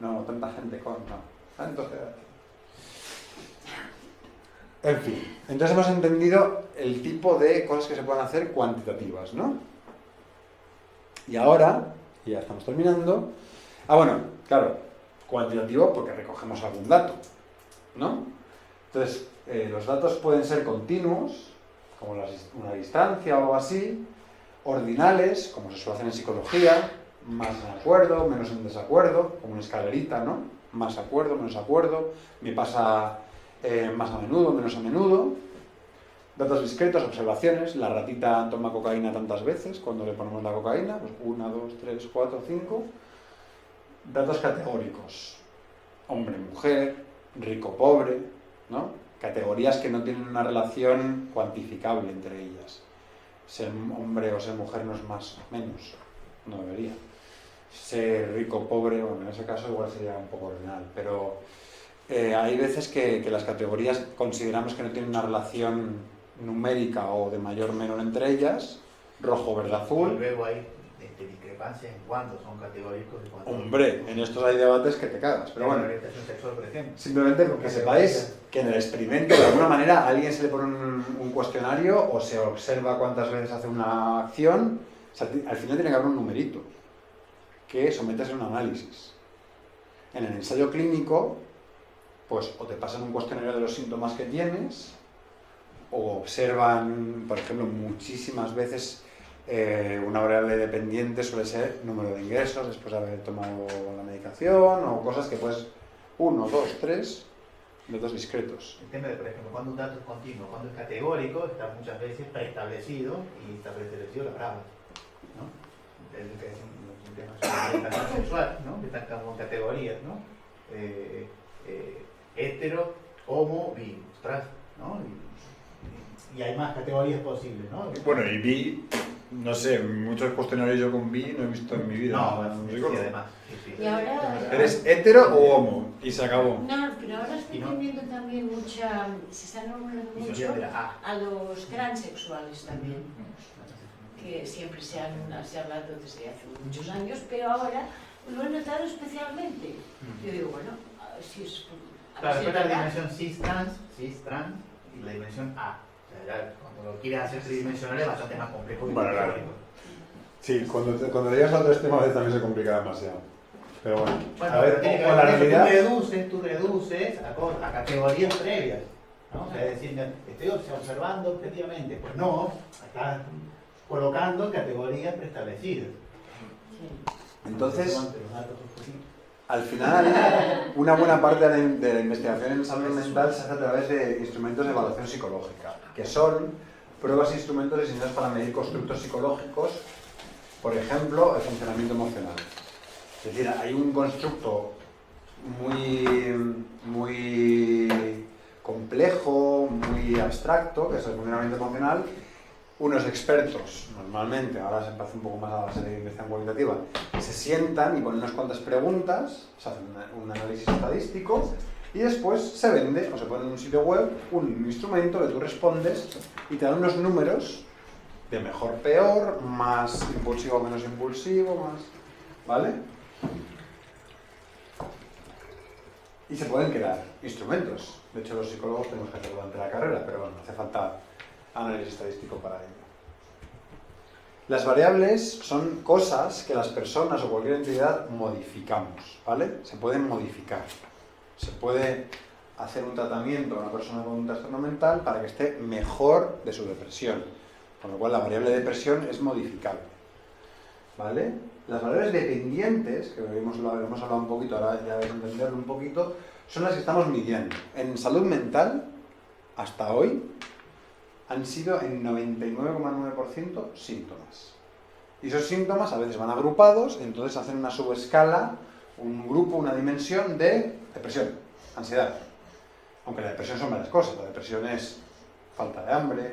no, tanta gente con, no, tantos TDAHs. En fin, entonces hemos entendido el tipo de cosas que se pueden hacer cuantitativas, ¿no? Y ahora, y ya estamos terminando, bueno, claro, cuantitativo porque recogemos algún dato, ¿no? Entonces, los datos pueden ser continuos, como una distancia o algo así, ordinales, como se suele hacer en psicología, más en acuerdo, menos en desacuerdo, como una escalerita, ¿no? Más acuerdo, menos acuerdo, me pasa más a menudo, menos a menudo. Datos discretos, observaciones, la ratita toma cocaína tantas veces, cuando le ponemos la cocaína, pues 1, 2, 3, 4, 5. Datos categóricos, hombre, mujer, rico, pobre, ¿no? Categorías que no tienen una relación cuantificable entre ellas. Ser hombre o ser mujer no es más o menos, no debería. Ser rico, pobre, bueno, en ese caso igual sería un poco ordinal, pero hay veces que las categorías consideramos que no tienen una relación numérica o de mayor o menor entre ellas, rojo, verde, azul. Luego hay discrepancias en cuántos son categóricos y cuántos. Hombre, en estos hay debates que te cagas, pero bueno. Orientación sexual, por ejemplo. Simplemente porque sepáis que en el experimento de alguna manera a alguien se le pone un cuestionario o se observa cuántas veces hace una acción, o sea, al final tiene que haber un numerito que sometes a un análisis. En el ensayo clínico, pues o te pasan un cuestionario de los síntomas que tienes, o observan, por ejemplo, muchísimas veces una variable dependiente suele ser número de ingresos después de haber tomado la medicación o cosas que puedes 1, 2, 3 datos discretos. El tema de, por ejemplo, cuando un dato es continuo, cuando es categórico, está muchas veces preestablecido y está preestablecido la brava, ¿no? Es un tema sobre orientación sexual, ¿no? Que están como en categorías, ¿no? Hetero, homo, bi, trans, ¿no? Y hay más categorías posibles, ¿no? Bueno, y bi, no sé, muchos cuestionarios yo con bi no he visto en mi vida. No, sí, además. Sí. Y ahora... ¿Eres hetero o homo? Y se acabó. No, pero ahora estoy teniendo también mucha... Se están nombrando mucho a los transexuales también, que siempre se ha hablado desde hace muchos años, pero ahora lo he notado especialmente. Yo digo, bueno, si es... Claro, después la dimensión cis-trans y la dimensión A. O sea, ya, cuando lo quieres hacer tridimensional es bastante más complejo. Bueno, claro. Sí, cuando llegas a otro extremo a veces también se complica demasiado. Pero bueno, a ver, tiene que con la ver realidad... tú reduces a categorías previas, ¿no? O sea, es decir, estoy observando objetivamente. Pues no, estás colocando categorías preestablecidas. Entonces, al final, una buena parte de la investigación en salud mental se hace a través de instrumentos de evaluación psicológica, que son pruebas e instrumentos diseñados para medir constructos psicológicos, por ejemplo, el funcionamiento emocional. Es decir, hay un constructo muy complejo, muy abstracto, que es el funcionamiento emocional. Unos expertos, normalmente, ahora se pasa un poco más a la serie de investigación cualitativa, se sientan y ponen unas cuantas preguntas, se hace un análisis estadístico y después se vende o se pone en un sitio web un instrumento que tú respondes y te dan unos números de mejor, peor, más impulsivo, menos impulsivo, más... ¿Vale? Y se pueden crear instrumentos. De hecho, los psicólogos tenemos que hacerlo durante la carrera, pero bueno, hace falta análisis estadístico para ello. Las variables son cosas que las personas o cualquier entidad modificamos, ¿vale? Se pueden modificar. Se puede hacer un tratamiento a una persona con un trastorno mental para que esté mejor de su depresión, con lo cual la variable de depresión es modificable, ¿vale? Las variables dependientes, que hemos hablado un poquito, ahora ya vais a entenderlo un poquito, son las que estamos midiendo. En salud mental, hasta hoy, han sido en 99,9% síntomas. Y esos síntomas a veces van agrupados, entonces hacen una subescala, un grupo, una dimensión de depresión, ansiedad. Aunque la depresión son varias cosas. La depresión es falta de hambre,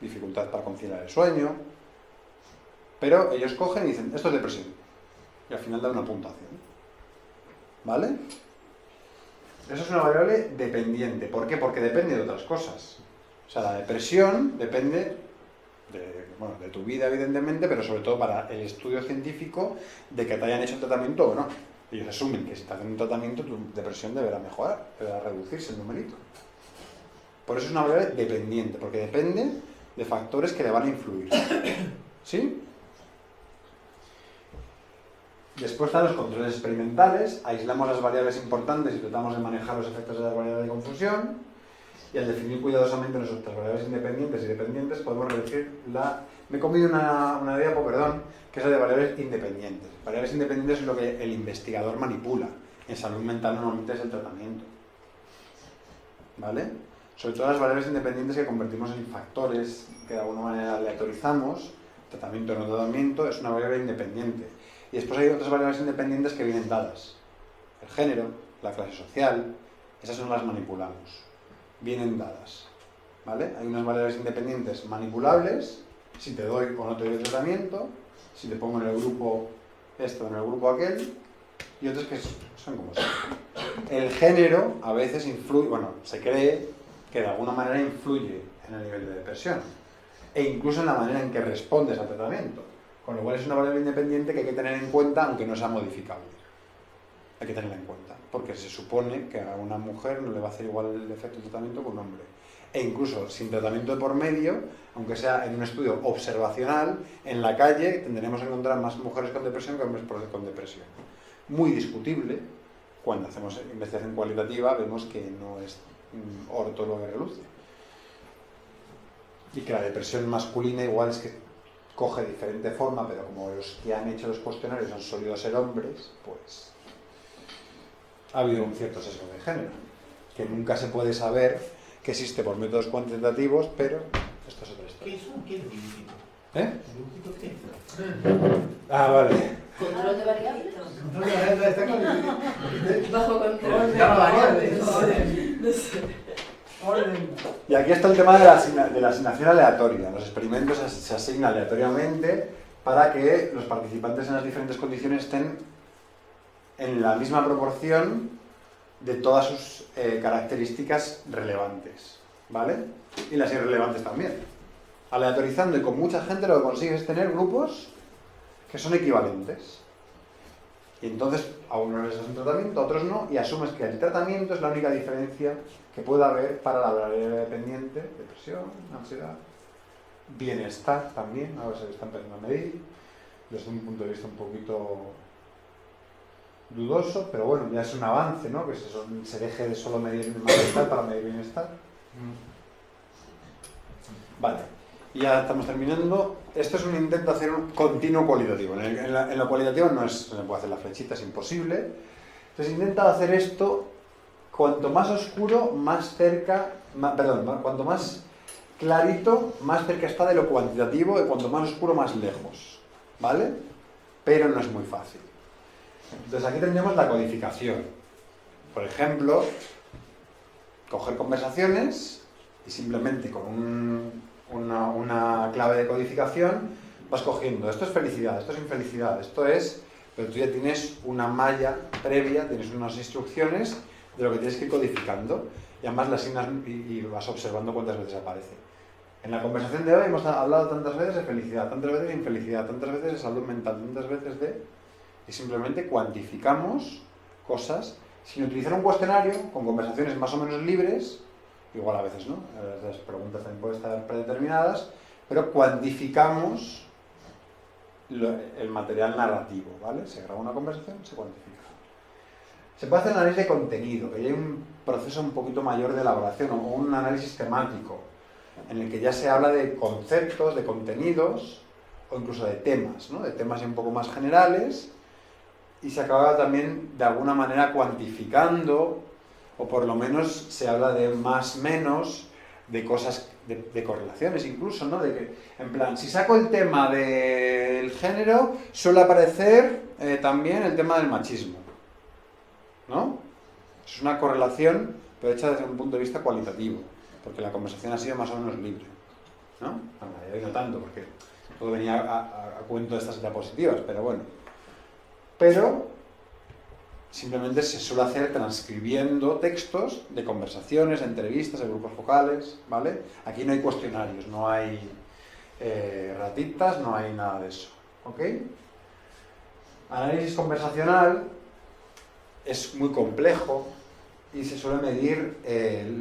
dificultad para conciliar el sueño, pero ellos cogen y dicen, esto es depresión. Y al final dan una puntuación. ¿Vale? Eso es una variable dependiente. ¿Por qué? Porque depende de otras cosas. O sea, la depresión depende de tu vida, evidentemente, pero sobre todo para el estudio científico de que te hayan hecho el tratamiento o no. Ellos asumen que si te hacen un tratamiento, tu depresión deberá mejorar, deberá reducirse el numerito. Por eso es una variable dependiente, porque depende de factores que le van a influir. ¿Sí? Después están los controles experimentales, aislamos las variables importantes y tratamos de manejar los efectos de la variable de confusión, y al definir cuidadosamente nuestras variables independientes y dependientes podemos reducir la... Me he comido una diapo, perdón, que es la de variables independientes. Variables independientes es lo que el investigador manipula. En salud mental normalmente es el tratamiento. ¿Vale? Sobre todo las variables independientes que convertimos en factores que de alguna manera aleatorizamos, tratamiento o no tratamiento, es una variable independiente. Y después hay otras variables independientes que vienen dadas. El género, la clase social, esas no las manipulamos. Vienen dadas. ¿Vale? Hay unas variables independientes manipulables, si te doy o no te doy el tratamiento, si te pongo en el grupo esto o en el grupo aquel, y otras que son como son. El género a veces influye, bueno, se cree que de alguna manera influye en el nivel de depresión, e incluso en la manera en que respondes al tratamiento. Con lo cual es una variable independiente que hay que tener en cuenta, aunque no sea modificable. Hay que tenerla en cuenta, porque se supone que a una mujer no le va a hacer igual el efecto de tratamiento que a un hombre. E incluso sin tratamiento de por medio, aunque sea en un estudio observacional, en la calle tendremos a encontrar más mujeres con depresión que hombres con depresión. Muy discutible, cuando hacemos investigación cualitativa vemos que no es oro todo lo que reluce. Y que la depresión masculina igual es que coge diferente forma, pero como los que han hecho los cuestionarios han solido ser hombres, pues ha habido un cierto sesgo de género, que nunca se puede saber que existe por métodos cuantitativos, pero esto es otra historia. ¿Qué es un dibujito? ¿Eh? ¿Dibujito qué? Ah, vale. ¿Control de variables? Bajo control. Llama variables. No sé. Y aquí está el tema de la asignación aleatoria. Los experimentos se asignan aleatoriamente para que los participantes en las diferentes condiciones estén en la misma proporción de todas sus características relevantes, ¿vale? Y las irrelevantes también. Aleatorizando y con mucha gente lo que consigues es tener grupos que son equivalentes. Y entonces a unos les das un tratamiento, a otros no, y asumes que el tratamiento es la única diferencia que puede haber para la variabilidad dependiente, depresión, ansiedad, bienestar también, ahora se está empezando a medir, desde un punto de vista un poquito dudoso, pero bueno, ya es un avance, ¿no? Que se deje de solo medir malestar para medir bienestar. Vale, y ya estamos terminando. Esto es un intento de hacer un continuo cualitativo. En lo cualitativo no se puede hacer la flechita, es imposible. Entonces intenta hacer esto cuanto más oscuro, más cerca, cuanto más clarito, más cerca está de lo cuantitativo, y cuanto más oscuro, más lejos, ¿vale? Pero no es muy fácil. Entonces aquí tendríamos la codificación. Por ejemplo, coger conversaciones y simplemente con una clave de codificación vas cogiendo, esto es felicidad, esto es infelicidad, esto es... Pero tú ya tienes una malla previa, tienes unas instrucciones de lo que tienes que ir codificando y además la asignas y vas observando cuántas veces aparece. En la conversación de hoy hemos hablado tantas veces de felicidad, tantas veces de infelicidad, tantas veces de salud mental, tantas veces de... Y simplemente cuantificamos cosas sin utilizar un cuestionario, con conversaciones más o menos libres, igual a veces no, las preguntas también pueden estar predeterminadas, pero cuantificamos el material narrativo, ¿vale? Se graba una conversación, se cuantifica. Se puede hacer análisis de contenido, que ya hay un proceso un poquito mayor de elaboración, o un análisis temático, en el que ya se habla de conceptos, de contenidos, o incluso de temas, ¿no? De temas ya un poco más generales, y se acaba también de alguna manera cuantificando, o por lo menos se habla de más menos, de cosas, de correlaciones incluso, ¿no? De que, en plan, si saco el tema del género, suele aparecer también el tema del machismo, ¿no? Es una correlación, pero hecha desde un punto de vista cualitativo, porque la conversación ha sido más o menos libre, ¿no? Bueno, no tanto, porque todo venía a cuento de estas diapositivas, pero bueno. Pero simplemente se suele hacer transcribiendo textos de conversaciones, de entrevistas, de grupos focales, ¿vale? Aquí no hay cuestionarios, no hay ratitas, no hay nada de eso, ¿ok? Análisis conversacional es muy complejo y se suele medir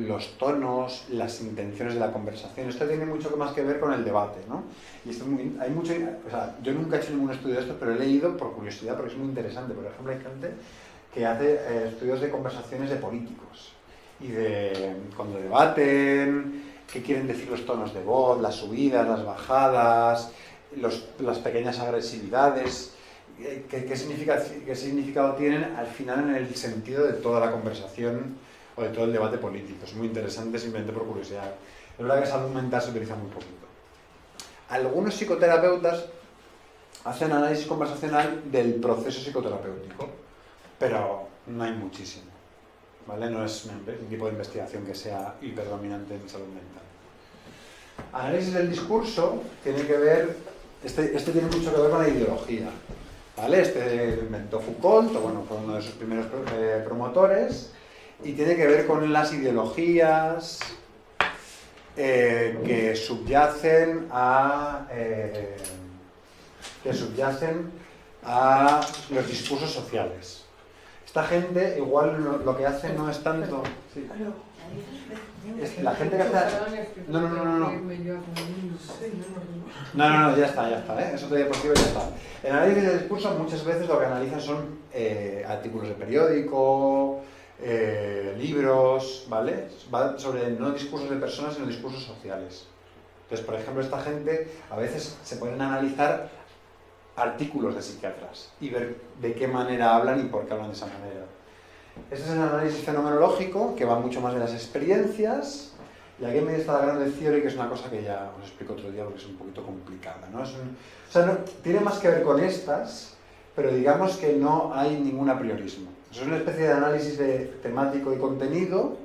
los tonos, las intenciones de la conversación. Esto tiene mucho más que ver con el debate, ¿no? Y esto hay mucho, o sea, yo nunca he hecho ningún estudio de esto, pero he leído por curiosidad, porque es muy interesante. Por ejemplo, hay gente que hace estudios de conversaciones de políticos y de cuando debaten, qué quieren decir los tonos de voz, las subidas, las bajadas, las pequeñas agresividades, qué significado tienen al final en el sentido de toda la conversación o de todo el debate político. Es muy interesante, simplemente por curiosidad. Es verdad que salud mental se utiliza muy poquito. Algunos psicoterapeutas hacen análisis conversacional del proceso psicoterapéutico, pero no hay muchísimo, ¿vale? No es un tipo de investigación que sea hiperdominante en salud mental. Análisis del discurso tiene que ver, este tiene mucho que ver con la ideología, ¿vale? Este inventó Foucault, bueno, fue uno de sus primeros promotores, y tiene que ver con las ideologías que subyacen a los discursos sociales. Esta gente igual lo que hace no es tanto... Sí. La gente que hace... No, ya está, es otra diapositiva y ya está. En análisis de discurso muchas veces lo que analizan son artículos de periódico, libros, ¿vale? Va sobre no discursos de personas, sino discursos sociales. Entonces, por ejemplo, esta gente a veces se pueden analizar artículos de psiquiatras y ver de qué manera hablan y por qué hablan de esa manera. Este es el análisis fenomenológico, que va mucho más de las experiencias. Y aquí en medio está la Grounded Theory, que es una cosa que ya os explico otro día porque es un poquito complicada, ¿no? O sea, no, tiene más que ver con estas, pero digamos que no hay ningún apriorismo. Es una especie de análisis de temático y contenido,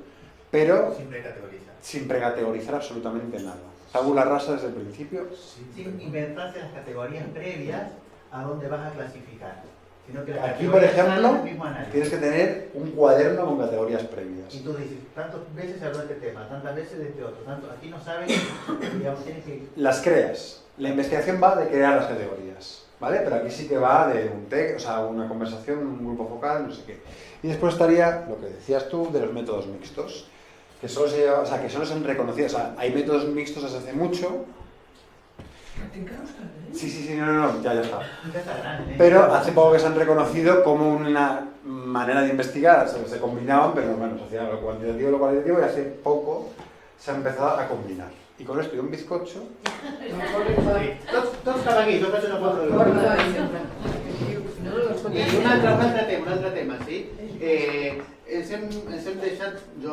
pero sin precategorizar absolutamente nada. Tabula rasa desde el principio. Sin inventarse las categorías previas a dónde vas a clasificar. Sino que Aquí, por ejemplo, tienes que tener un cuaderno con categorías previas. Y tú dices, tantas veces se habló de este tema, tantas veces de este otro, tanto, aquí no sabes, digamos, tienes que... Las creas. La investigación va de crear las categorías, ¿vale? Pero aquí sí que va de un texto, o sea, una conversación, un grupo focal, no sé qué. Y después estaría lo que decías tú de los métodos mixtos, que solo se lleva, o sea, que solo se han reconocido, o sea, hay métodos mixtos desde hace mucho. Sí, no, ya está. Pero hace poco que se han reconocido como una manera de investigar, se combinaban, pero bueno, se hacía lo cuantitativo y lo cualitativo, y hace poco se ha empezado a combinar. Y con esto y un bizcocho... Tots cap aquí, tots faig una foto del un altre tema, sí? Ens hem deixat, jo